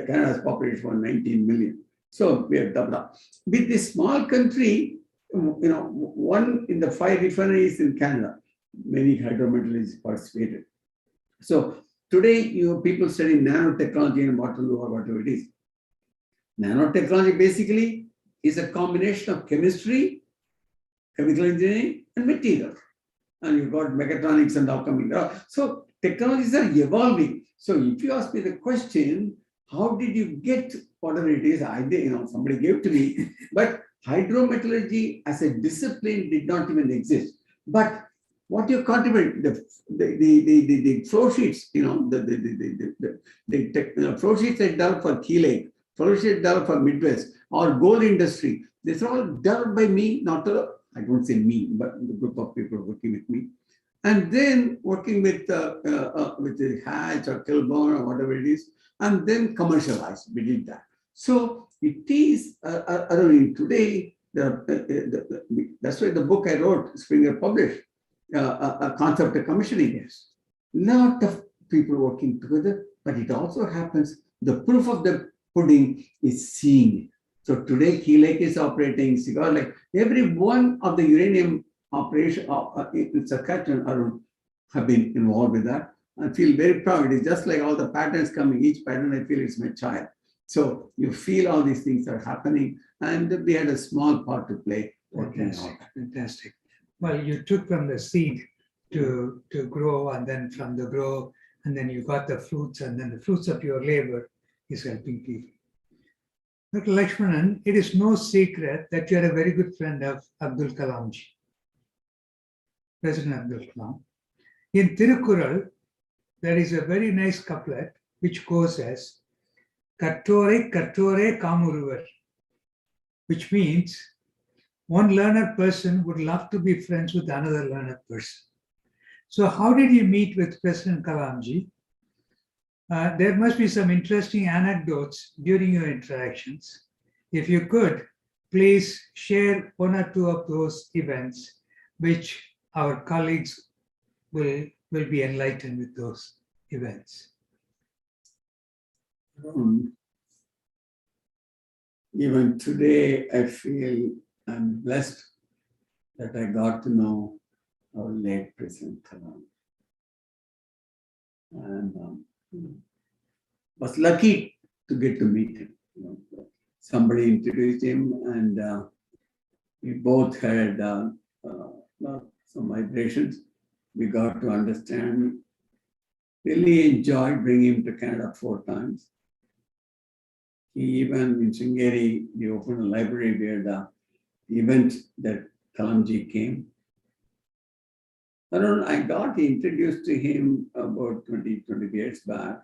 Canada's population was 19 million. So we have doubled up. With this small country, one in the 5 refineries in Canada, many hydrometallurgists participated. So today, people study nanotechnology in Waterloo or whatever it is. Nanotechnology basically is a combination of chemistry, chemical engineering, and materials. And you've got mechatronics and all coming out. So technologies are evolving. So if you ask me the question, how did you get whatever it is? Somebody gave to me, but hydrometallurgy as a discipline did not even exist. But what you contribute, the flow sheets, the flow sheets that developed for Key Lake, flow sheets developed for Midwest, or gold industry, these are all developed by me, I don't say me, but the group of people working with me. And then working with the Hatch or Kilburn or whatever it is, and then commercialized. We did that. So it is, today, that's why the book I wrote, Springer published, a concept of commissioning. Yes. Lot of people working together, but it also happens, the proof of the pudding is seeing it. So today, Key Lake is operating, Cigar Lake, every one of the uranium operation in Saskatchewan have been involved with that. I feel very proud. It's just like all the patents coming, each patent I feel it's my child. So you feel all these things are happening, and we had a small part to play. Fantastic, fantastic. Well, you took from the seed to grow, and then from the grow, and then you got the fruits, and then the fruits of your labor is helping people. Dr. Lakshmanan, it is no secret that you are a very good friend of Abdul Kalamji, President Abdul Kalam. In Tirukural, there is a very nice couplet which goes as Kattore Kattore Kamuruvar, which means one learned person would love to be friends with another learned person. So how did you meet with President Kalamji? There must be some interesting anecdotes during your interactions. If you could, please share one or two of those events, which our colleagues will be enlightened with those events. Even today, I feel I'm blessed that I got to know our late President Kalam. And was lucky to get to meet him. Somebody introduced him, and we both had some vibrations. We got to understand. Really enjoyed bringing him to Canada 4 times. He even in Sringeri, we opened a library where the event that Kalamji came. I got introduced to him about 20 years back.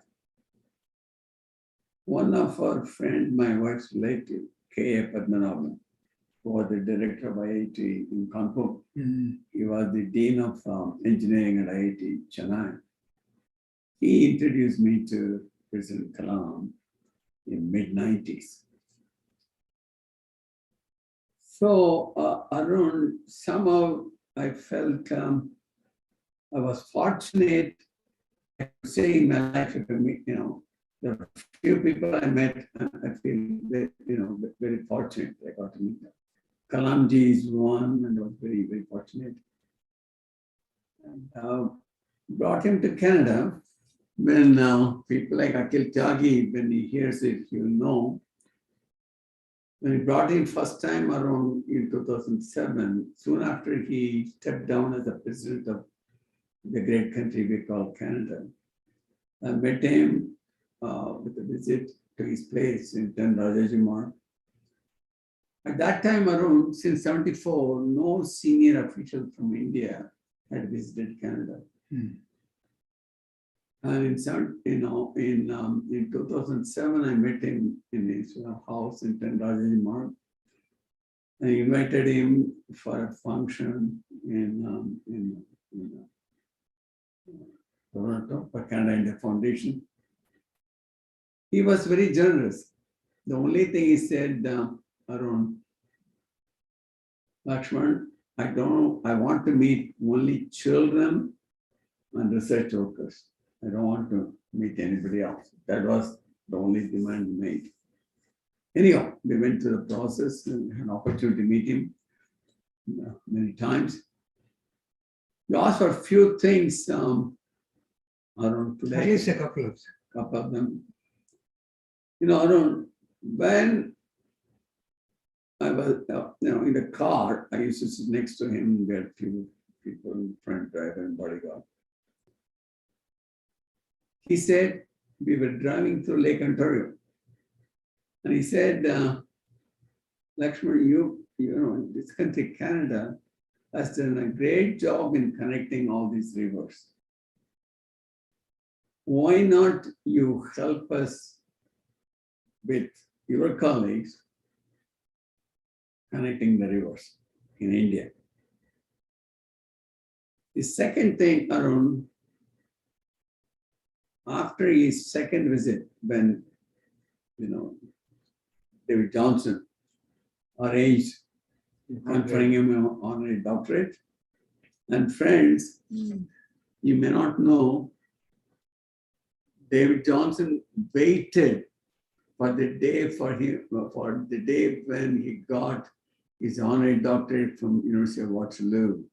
One of our friends, my wife's relative, K.A. Padmanabhan, who was the director of IIT in Kanpur. He was the dean of engineering at IIT Chennai. He introduced me to President Kalam in mid-90s. So Arun, somehow I felt I was fortunate. I would say in my life, there are few people I met. I feel very fortunate. I got to meet them. Kalamji is one, and I was very, very fortunate. And brought him to Canada. When people like Akhil Tyagi, when he hears it, he will know. When he brought him first time around in 2007, soon after he stepped down as the president of the great country we call Canada, I met him with a visit to his place in 10 Rajaji Marg. At that time around, since 74, no senior official from India had visited Canada. And in 2007, I met him in his house in 10 Rajaji Marg. I invited him for a function in Toronto for Canada India Foundation. He was very generous. The only thing he said, Arun, Lakshman, I want to meet only children and research workers. I don't want to meet anybody else. That was the only demand he made. Anyhow, we went through the process and had an opportunity to meet him many times. We asked for a few things around today. At least a couple of them. Arun, when I was, in the car, I used to sit next to him. There were a few people in front, driver and bodyguard. He said, we were driving through Lake Ontario. And he said, Lakshman, you know, this country, Canada, has done a great job in connecting all these rivers. Why not you help us with your colleagues connecting the rivers in India? The second thing, Arun, after his second visit, when David Johnson arranged conferring him an honorary doctorate, and friends, you may not know, David Johnson waited for the day when he got his honorary doctorate from University of Waterloo.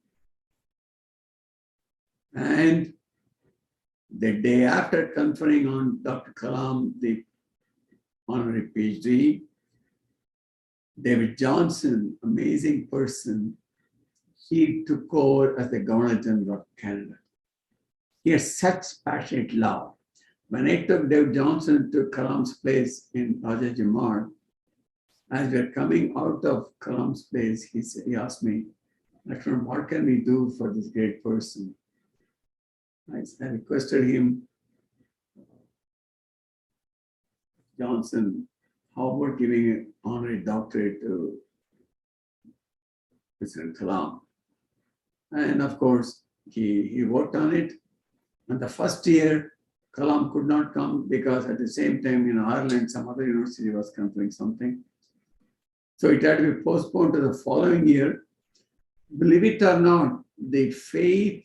And the day after conferring on Dr. Kalam the honorary PhD, David Johnson, amazing person, he took over as the Governor General of Canada. He has such passionate love. When I took David Johnson to Kalam's place in Rajaji Marg, as we are coming out of Kalam's place, he asked me, Lakshman, what can we do for this great person? I requested him, Johnson, how about giving an honorary doctorate to President Kalam? And of course, he worked on it. And the first year, Kalam could not come because at the same time in Ireland, some other university was conferring something. So it had to be postponed to the following year. Believe it or not, the faith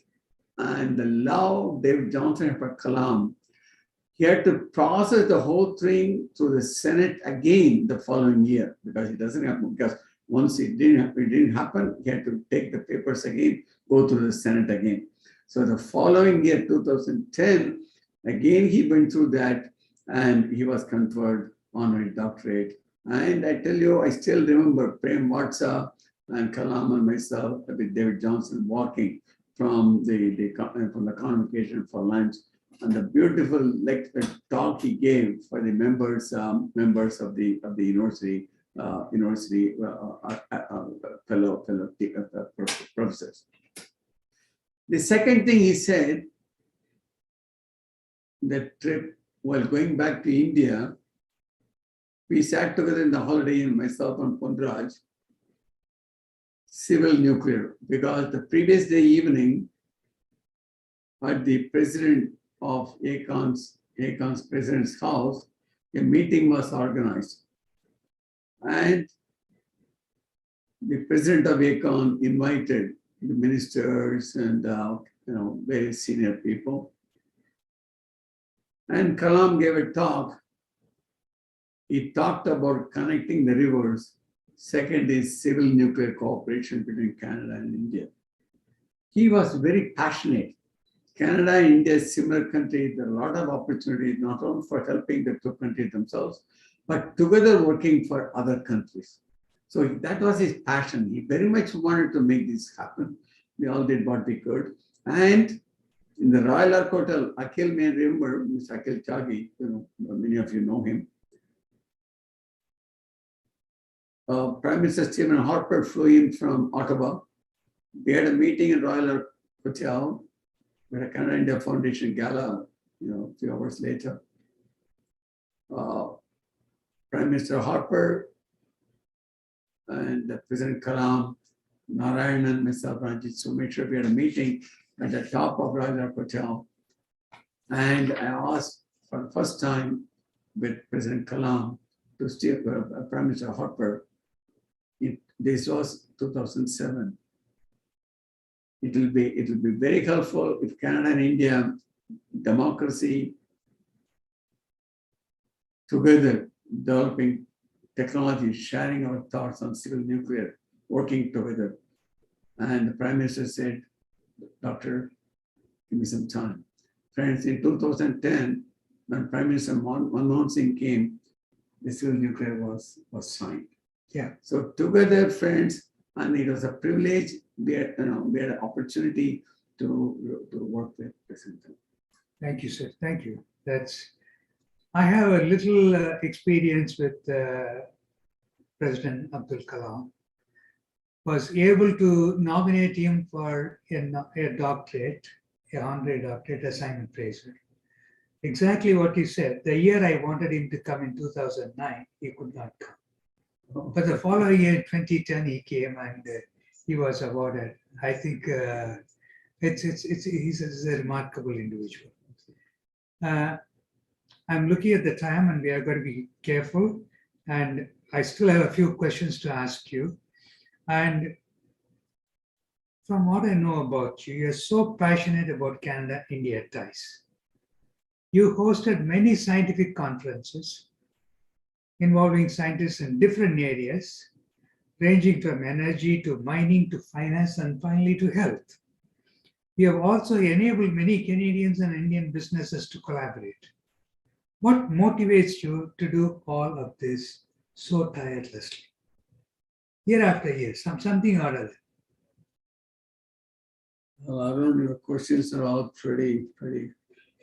and the love David Johnson had for Kalam, he had to process the whole thing through the Senate again the following year because it doesn't happen. Because once it didn't happen, he had to take the papers again, go through the Senate again. So the following year, 2010, again he went through that and he was conferred honorary doctorate. And I tell you, I still remember Prem Vatsa and Kalam and myself with David Johnson walking from the convocation for lunch, and the beautiful talk he gave for the members of the university fellow professors. The second thing he said, that trip while going back to India, we sat together in the Holiday Inn, myself and Pundraj, civil nuclear, because the previous day evening at the president of ACON's president's house, a meeting was organized. And the president of ACON invited the ministers and very senior people. And Kalam gave a talk. He talked about connecting the rivers. Second is civil nuclear cooperation between Canada and India. He was very passionate. Canada and India is similar countries. There are a lot of opportunities, not only for helping the two countries themselves, but together working for other countries. So that was his passion. He very much wanted to make this happen. We all did what we could. And in the Royal Arc Hotel, Akhil may remember, Mr. Akhil Chagi, many of you know him. Prime Minister Stephen Harper flew in from Ottawa. We had a meeting in Royal Arc Hotel. We had a Canada India Foundation gala, a few hours later. Prime Minister Harper and President Kalam, Narayanan, myself, Ranjit, so made sure we had a meeting at the top of Royal Arc Hotel. And I asked for the first time with President Kalam to steer Prime Minister Harper. This was 2007. It will be very helpful if Canada and India, democracy, together developing technology, sharing our thoughts on civil nuclear, working together. And the Prime Minister said, Doctor, give me some time. Friends, in 2010, when Prime Minister Manmohan Singh came, the civil nuclear was signed. Yeah. So together, friends, and it was a privilege. We had an opportunity to work with President. Thank you, sir. Thank you. I have a little experience with President Abdul Kalam. Was able to nominate him for a doctorate, a honorary doctorate, a Simon Fraser. Exactly what he said. The year I wanted him to come in 2009, he could not come. But the following year, 2010, he came and he was awarded. I think he's a remarkable individual. I'm looking at the time and we are going to be careful. And I still have a few questions to ask you. And from what I know about you, you're so passionate about Canada-India ties. You hosted many scientific conferences involving scientists in different areas, ranging from energy to mining to finance and finally to health. You have also enabled many Canadians and Indian businesses to collaborate. What motivates you to do all of this so tirelessly? Year after year, something or other. Well, Arun, your questions are all pretty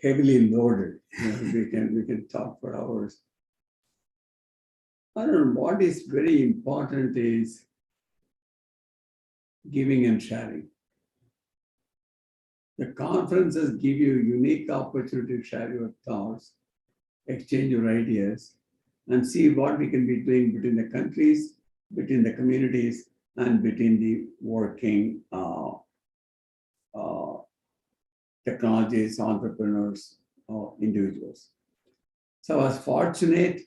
heavily loaded. We can talk for hours. Arun, what is very important is giving and sharing. The conferences give you a unique opportunity to share your thoughts, exchange your ideas, and see what we can be doing between the countries, between the communities, and between the working technologies, entrepreneurs, individuals. So I was fortunate.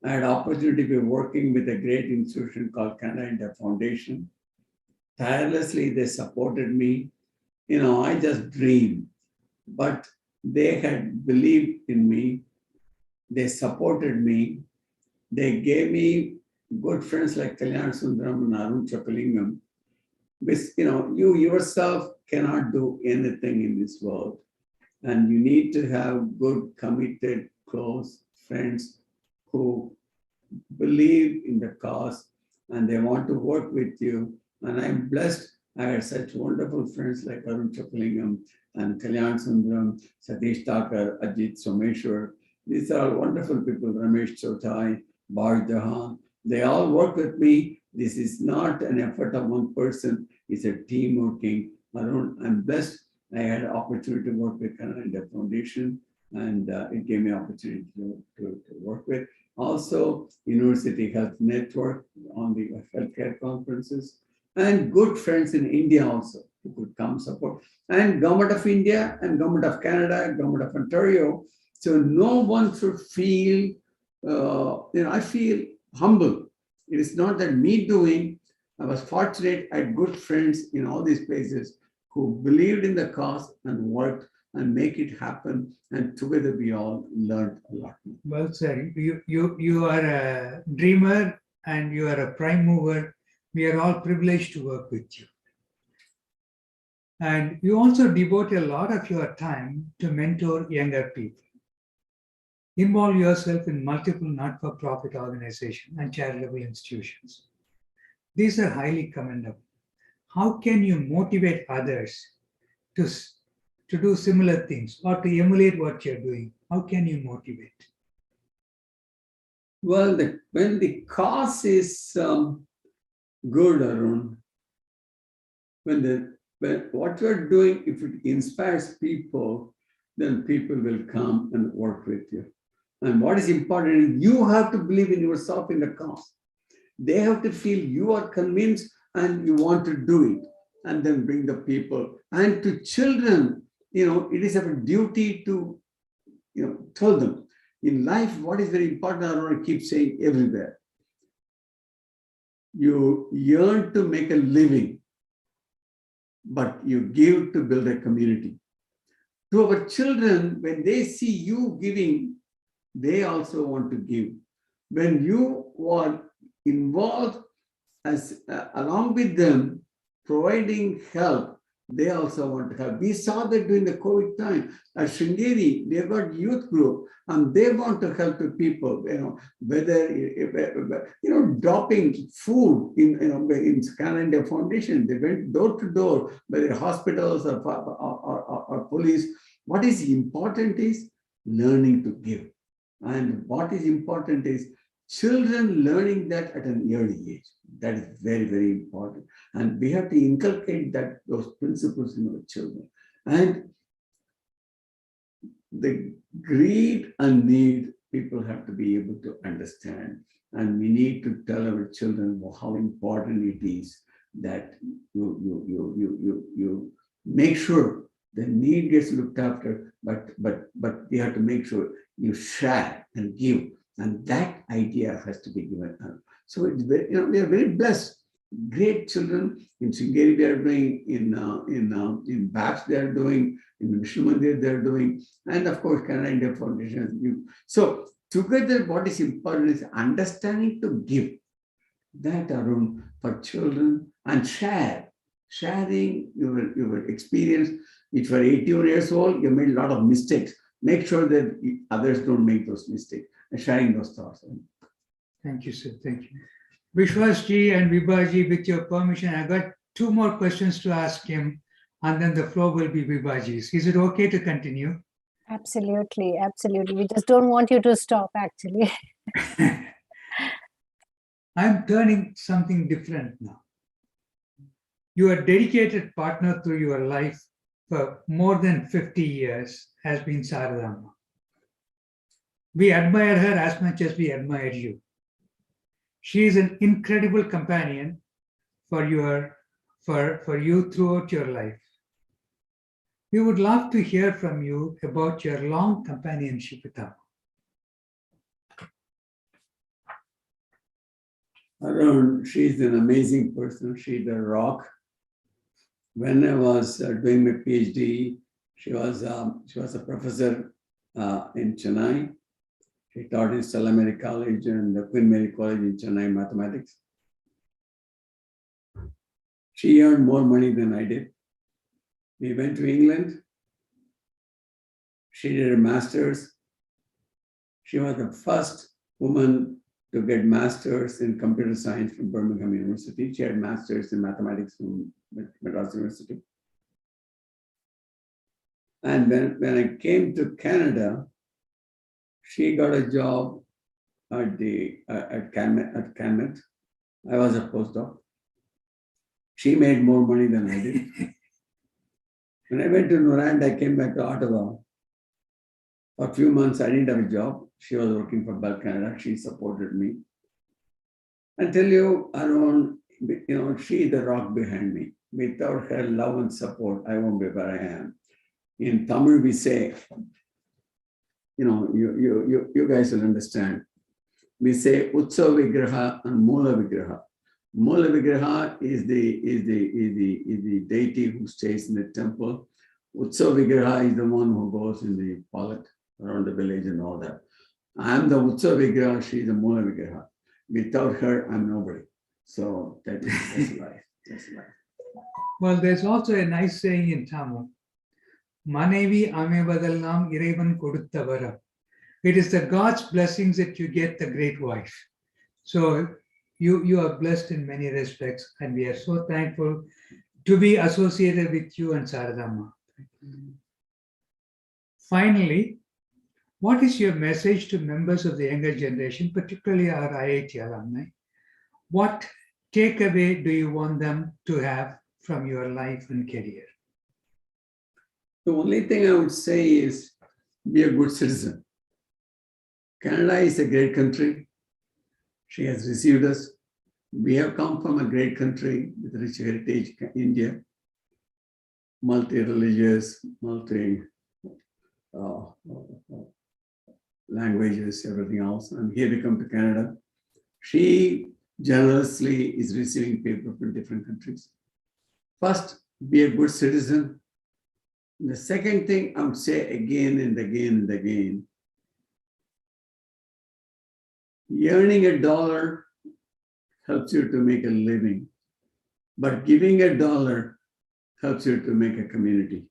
I had opportunity to be working with a great institution called Canada India Foundation. Tirelessly, they supported me. I just dreamed, but they had believed in me. They supported me. They gave me good friends like Kalyan Sundaram and Arun Chakalingam. You yourself cannot do anything in this world. And you need to have good, committed, close friends who believe in the cause and they want to work with you. And I'm blessed. I had such wonderful friends like Arun Chakalingam and Kalyan Sundaram, Satish Thakur, Ajit Someshwar. These are all wonderful people, Ramesh Chotai, Bar Jahan. They all work with me. This is not an effort of one person. It's a team working. Arun, I'm blessed. I had an opportunity to work with Canada India Foundation, and it gave me opportunity to work with. Also, University Health Network on the healthcare conferences, and good friends in India also who could come support. And Government of India and Government of Canada, Government of Ontario. So no one should feel, I feel humble. It is not that me doing. I was fortunate. I had good friends in all these places who believed in the cause and worked and make it happen. And together we all learned a lot more. Well, sir, you are a dreamer and you are a prime mover. We are all privileged to work with you. And you also devote a lot of your time to mentor younger people. Involve yourself in multiple not-for-profit organizations and charitable institutions. These are highly commendable. How can you motivate others to do similar things or to emulate what you're doing? How can you motivate? Well, when the cause is good, Arun, when what you're doing, if it inspires people, then people will come and work with you. And what is important is you have to believe in yourself in the cause. They have to feel you are convinced and you want to do it, and then bring the people. And to children, it is our duty to, tell them, in life, what is very important, I want to keep saying everywhere. You yearn to make a living, but you give to build a community. To our children, when they see you giving, they also want to give. When you are involved as along with them, providing help, they also want to help. We saw that during the COVID time at Sringeri, they got youth group and they want to help the people, whether, dropping food in Canada Foundation. They went door to door, whether hospitals or police. What is important is learning to give. And what is important is children learning that at an early age. That is very, very important. And we have to inculcate those principles in our children. And the greed and need, people have to be able to understand. And we need to tell our children how important it is that you make sure the need gets looked after, but we have to make sure you share and give. And that idea has to be given up. So it's very, we are very blessed. Great children in Sringeri they are doing, in BAPS they are doing, in Vishnu Mandir they are doing, and of course Canada India Foundation. So together, what is important is understanding to give that around for children and sharing your experience. If you are 81 years old, you made a lot of mistakes. Make sure that others don't make those mistakes and sharing those thoughts. Thank you, sir. Thank you. Vishwas ji and Vibhaji, with your permission, I got two more questions to ask him, and then the floor will be Vibhaji's. Is it okay to continue? Absolutely, absolutely. We just don't want you to stop, actually. I'm turning something different now. Your dedicated partner through your life for more than 50 years has been Saradamma. We admire her as much as we admire you. She is an incredible companion for you throughout your life. We would love to hear from you about your long companionship with her. Arun, she's an amazing person. She's a rock. When I was doing my PhD, she was a professor in Chennai. She taught in Stella Mary College and the Queen Mary College in Chennai mathematics. She earned more money than I did. We went to England. She did a master's. She was the first woman to get master's in computer science from Birmingham University. She had master's in mathematics from Madras University. And when I came to Canada, she got a job at Camet. I was a postdoc. She made more money than I did. When I went to Norand, I came back to Ottawa. For a few months, I didn't have a job. She was working for Bell Canada. She supported me. I tell you, Arun, she is the rock behind me. Without her love and support, I won't be where I am. In Tamil, we say, you guys will understand. We say Utsav Vigraha and Mula Vigraha. Mula Vigraha is the deity who stays in the temple. Utsav Vigraha is the one who goes in the palette around the village and all that. I am the Utsav Vigraha, she is the Mula Vigraha. Without her, I'm nobody. So that's life. That's life. Well, there's also a nice saying in Tamil. Manevi amevadallam irevan kodutha varam. It is the God's blessings that you get the great wife. So you are blessed in many respects, and we are so thankful to be associated with you and Saradamma. Finally, what is your message to members of the younger generation, particularly our IIT alumni? What takeaway do you want them to have from your life and career? The only thing I would say is be a good citizen. Canada is a great country. She has received us. We have come from a great country with rich heritage, India, multi-religious, languages, everything else. I'm here to come to Canada. She generously is receiving people from different countries. First, be a good citizen. The second thing I would say again and again and again, earning $1 helps you to make a living, but giving $1 helps you to make a community.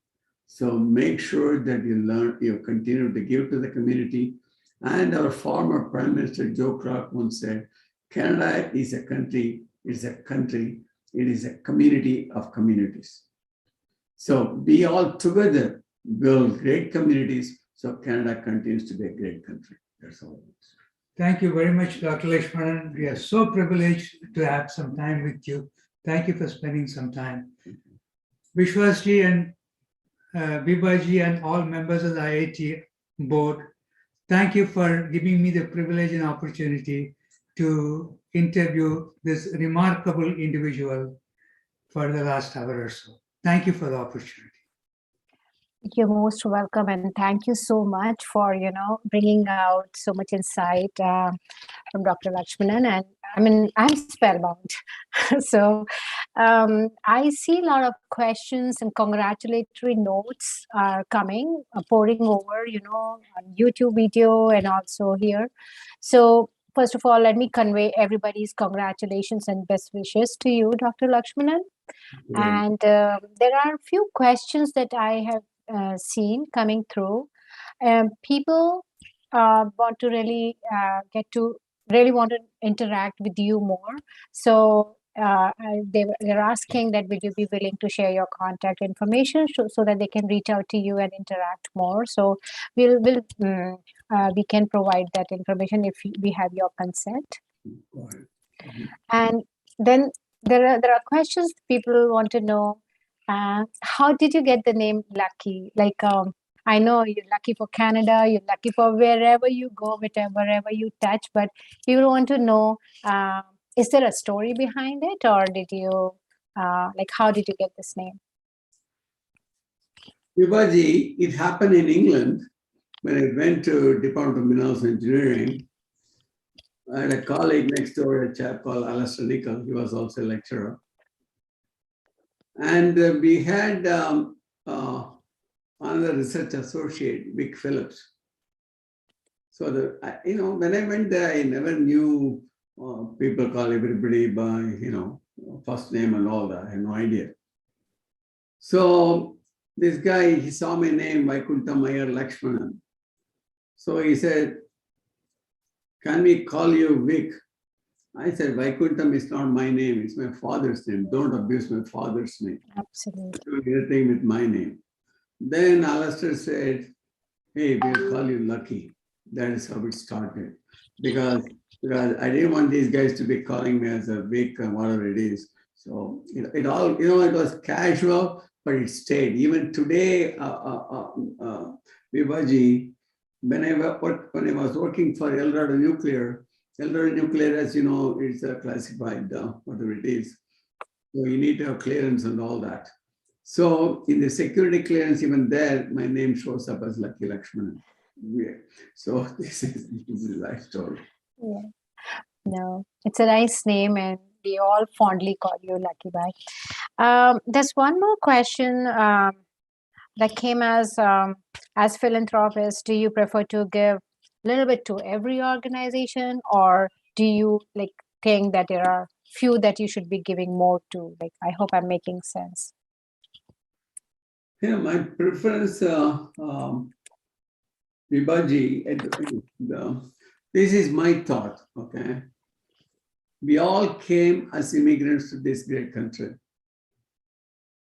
So make sure that you continue to give to the community. And our former Prime Minister Joe Clark once said, Canada is a country, it is a community of communities. So be all together, build great communities, so Canada continues to be a great country. That's all. Thank you very much, Dr. Lakshmanan. We are so privileged to have some time with you. Thank you for spending some time. Vishwasji and Bibaji and all members of the IIT board, thank you for giving me the privilege and opportunity to interview this remarkable individual for the last hour or so. Thank you for the opportunity. You're most welcome, and thank you so much for bringing out so much insight from Dr. Lakshmanan. And I mean, I'm spellbound. So I see a lot of questions and congratulatory notes are coming, pouring over, on YouTube video and also here. So first of all, let me convey everybody's congratulations and best wishes to you, Dr. Lakshmanan. And there are a few questions that I have seen coming through. People want to really want to interact with you more. So they're asking that will you be willing to share your contact information so that they can reach out to you and interact more. So we can provide that information if we have your consent. And then there are questions people want to know. How did you get the name Lucky? Like, I know you're lucky for Canada, you're lucky for wherever you go, wherever you touch, but people want to know, is there a story behind it, or did you, how did you get this name? Vivaji, it happened in England when I went to Department of Minerals Engineering. I had a colleague next door, a chap called Alastair Nicholl. He was also a lecturer. And we had another research associate, Vic Phillips. So when I went there, I never knew people call everybody by first name and all that. I had no idea. So this guy, he saw my name, Vaikuntam I, Lakshmanan. So he said, "Can we call you Vic?" I said, Vaikuntam is not my name, it's my father's name. Don't abuse my father's name. Absolutely. Do anything with my name. Then Alastair said, hey, we'll call you Lucky. That is how it started. Because I didn't want these guys to be calling me as a Vic and whatever it is. So it all, it was casual, but it stayed. Even today, Vivaji, when I was working for Eldorado Nuclear, as you know, it's a classified, whatever it is. So you need to have clearance and all that. So in the security clearance, even there, my name shows up as Lucky Lakshmanan. Yeah. So this is a life story. Yeah. No, it's a nice name, and we all fondly call you Lucky Bhai. There's one more question that came as philanthropist. Do you prefer to give a little bit to every organization, or do you think that there are few that you should be giving more to? I hope I'm making sense. Yeah, my preference, Vibaji, this is my thought, okay? We all came as immigrants to this great country.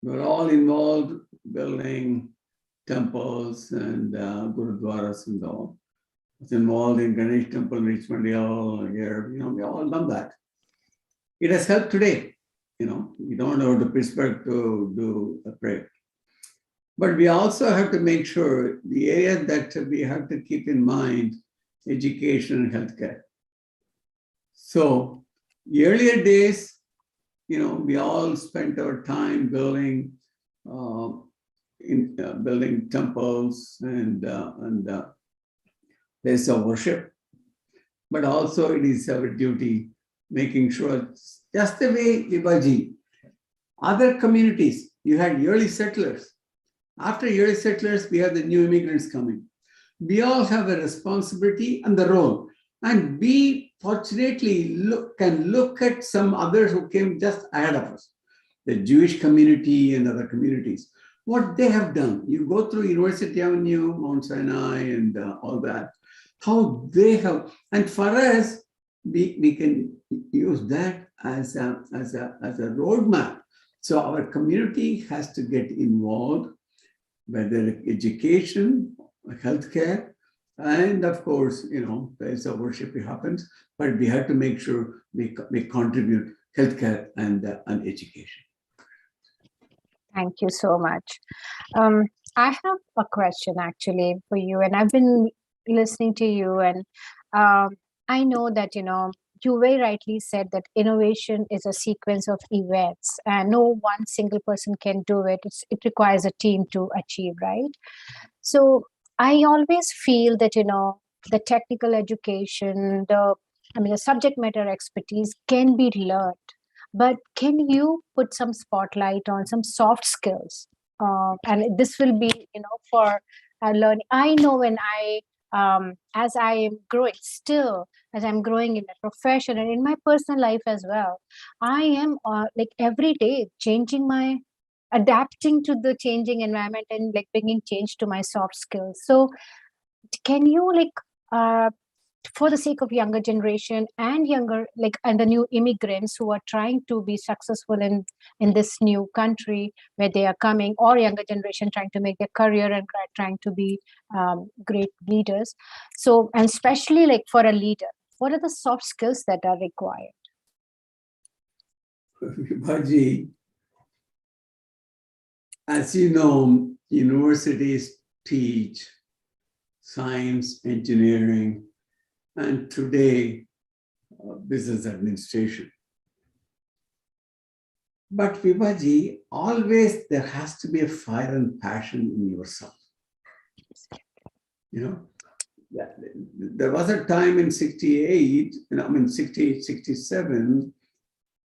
We're all involved building temples and gurudwaras and all. I was involved in Ganesh Temple in Richmond Hill here. We all done that. It has helped today. You don't have to Pittsburgh to do a prayer. But we also have to make sure the area that we have to keep in mind, education and healthcare. So the earlier days, we all spent our time building building temples and place of worship, but also it is our duty making sure, just the way Vibaji, other communities, you had early settlers. After early settlers, we have the new immigrants coming. We all have a responsibility and the role. And we fortunately can look at some others who came just ahead of us, the Jewish community and other communities. What they have done, you go through University Avenue, Mount Sinai, and all that, how they have, and for us, we can use that as a roadmap. So our community has to get involved, whether education, healthcare, and of course, place of worship happens, but we have to make sure we contribute healthcare and education. Thank you so much. I have a question actually for you, and I've been listening to you, and I know that, you very rightly said that innovation is a sequence of events, and no one single person can do it. It requires a team to achieve, right? So I always feel that, the technical education, the subject matter expertise can be learned, but can you put some spotlight on some soft skills? And this will be, for learning. I know when as I am growing, still as I'm growing in a profession and in my personal life as well, I am like every day adapting to the changing environment and like bringing change to my soft skills. So can you for the sake of younger generation and and the new immigrants who are trying to be successful in this new country where they are coming, or younger generation trying to make their career and trying to be great leaders, so, and especially for a leader, what are the soft skills that are required? Vibaji, as you know, universities teach science, engineering, and today, business administration. But Vibaji, always there has to be a fire and passion in yourself. There was a time in 68, 68, 67,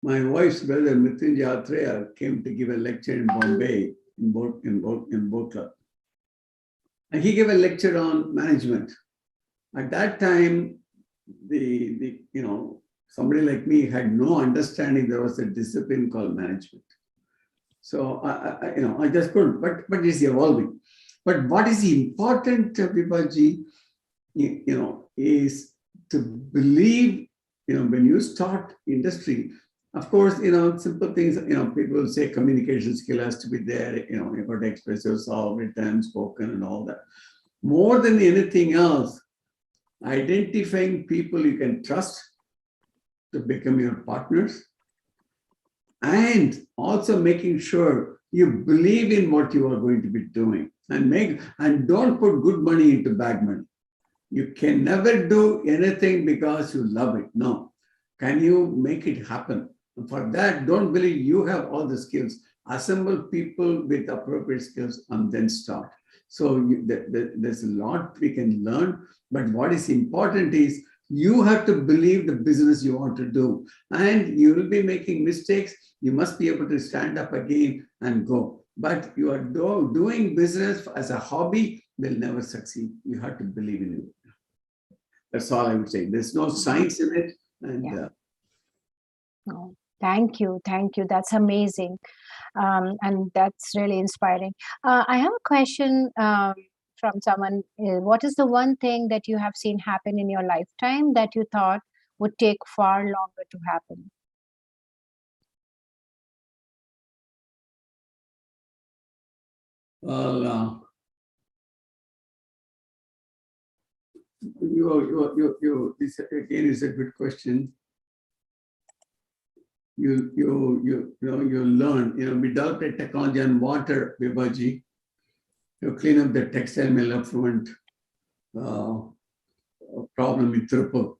my wife's brother, Mrityunjay Atreya, came to give a lecture in Bombay, in Boat Club. And he gave a lecture on management. At that time, somebody like me had no understanding there was a discipline called management. So I just couldn't, but it's evolving. But what is important, Vibaji, is to believe, when you start industry, of course, simple things, people say communication skill has to be there, you've got to express yourself, written, spoken, and all that. More than anything else, identifying people you can trust to become your partners, and also making sure you believe in what you are going to be doing, and don't put good money into bad money. You can never do anything because you love it. No. Can you make it happen? And for that, don't believe you have all the skills. Assemble people with appropriate skills and then start. So there's a lot we can learn, but what is important is you have to believe the business you want to do, and you will be making mistakes. You must be able to stand up again and go. But you are doing business as a hobby will never succeed. You have to believe in it. That's all I would say. There's no science in it. And yeah. Oh, thank you. That's amazing. And that's really inspiring. I have a question from someone. What is the one thing that you have seen happen in your lifetime that you thought would take far longer to happen? Well, this again is a good question. You learn, we developed a technology on water, Vibaji, to clean up the textile mill effluent problem with triple,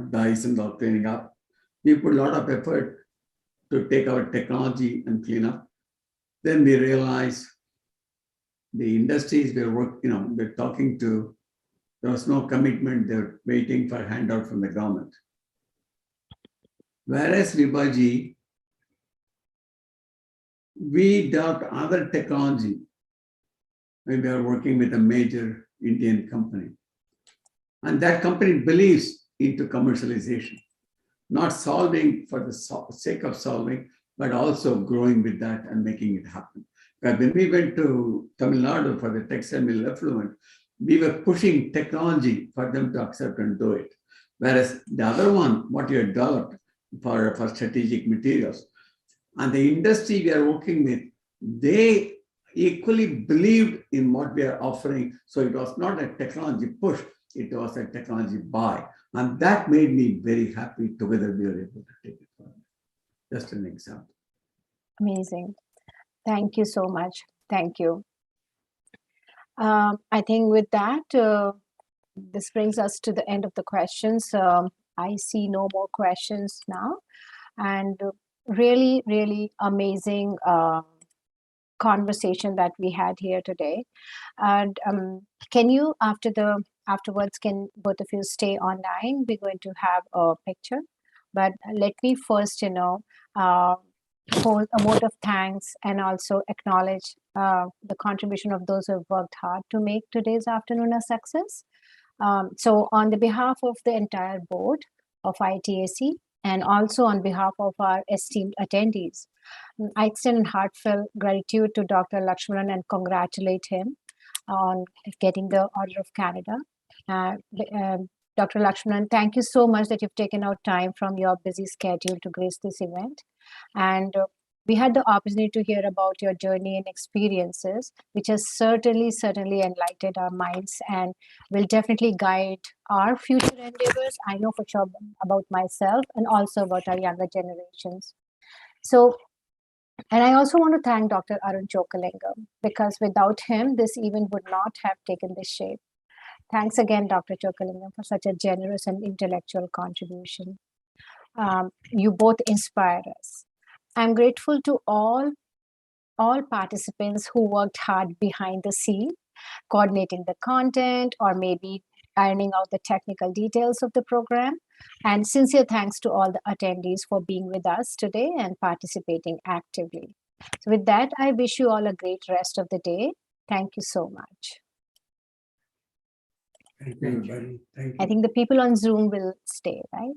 dyes and all cleaning up. We put a lot of effort to take our technology and clean up. Then we realized the industries we're talking to, There was no commitment. They were waiting for a handout from the government. Whereas Vibaji, we developed other technology. We were working with a major Indian company. And that company believes into commercialization, not solving for the sake of solving, but also growing with that and making it happen. But when we went to Tamil Nadu for the textile mill effluent, we were pushing technology for them to accept and do it. Whereas the other one, what you had developed for strategic materials, and the industry we are working with, they equally believed in what we are offering. So it was not a technology push, it was a technology buy. And that made me very happy. Together we were able to take it forward. Just an example. Amazing. Thank you so much. Thank you. I think with that, this brings us to the end of the questions. I see no more questions now. And really, really amazing conversation that we had here today. And can you, afterwards, can both of you stay online? We're going to have a picture. But let me first, hold a vote of thanks and also acknowledge the contribution of those who have worked hard to make today's afternoon a success. So on the behalf of the entire board of IITAC and also on behalf of our esteemed attendees, I extend heartfelt gratitude to Dr. Lakshmanan and congratulate him on getting the Order of Canada. Dr. Lakshmanan, thank you so much that you've taken out time from your busy schedule to grace this event. And we had the opportunity to hear about your journey and experiences, which has certainly enlightened our minds and will definitely guide our future endeavors. I know for sure about myself and also about our younger generations. So, and I also want to thank Dr. Arun Chokalingam, because without him, this event would not have taken this shape. Thanks again, Dr. Chokalingam, for such a generous and intellectual contribution. You both inspire us. I'm grateful to all participants who worked hard behind the scene, coordinating the content or maybe ironing out the technical details of the program. And sincere thanks to all the attendees for being with us today and participating actively. So with that, I wish you all a great rest of the day. Thank you so much. Thank you, everybody. Thank you. I think the people on Zoom will stay, right?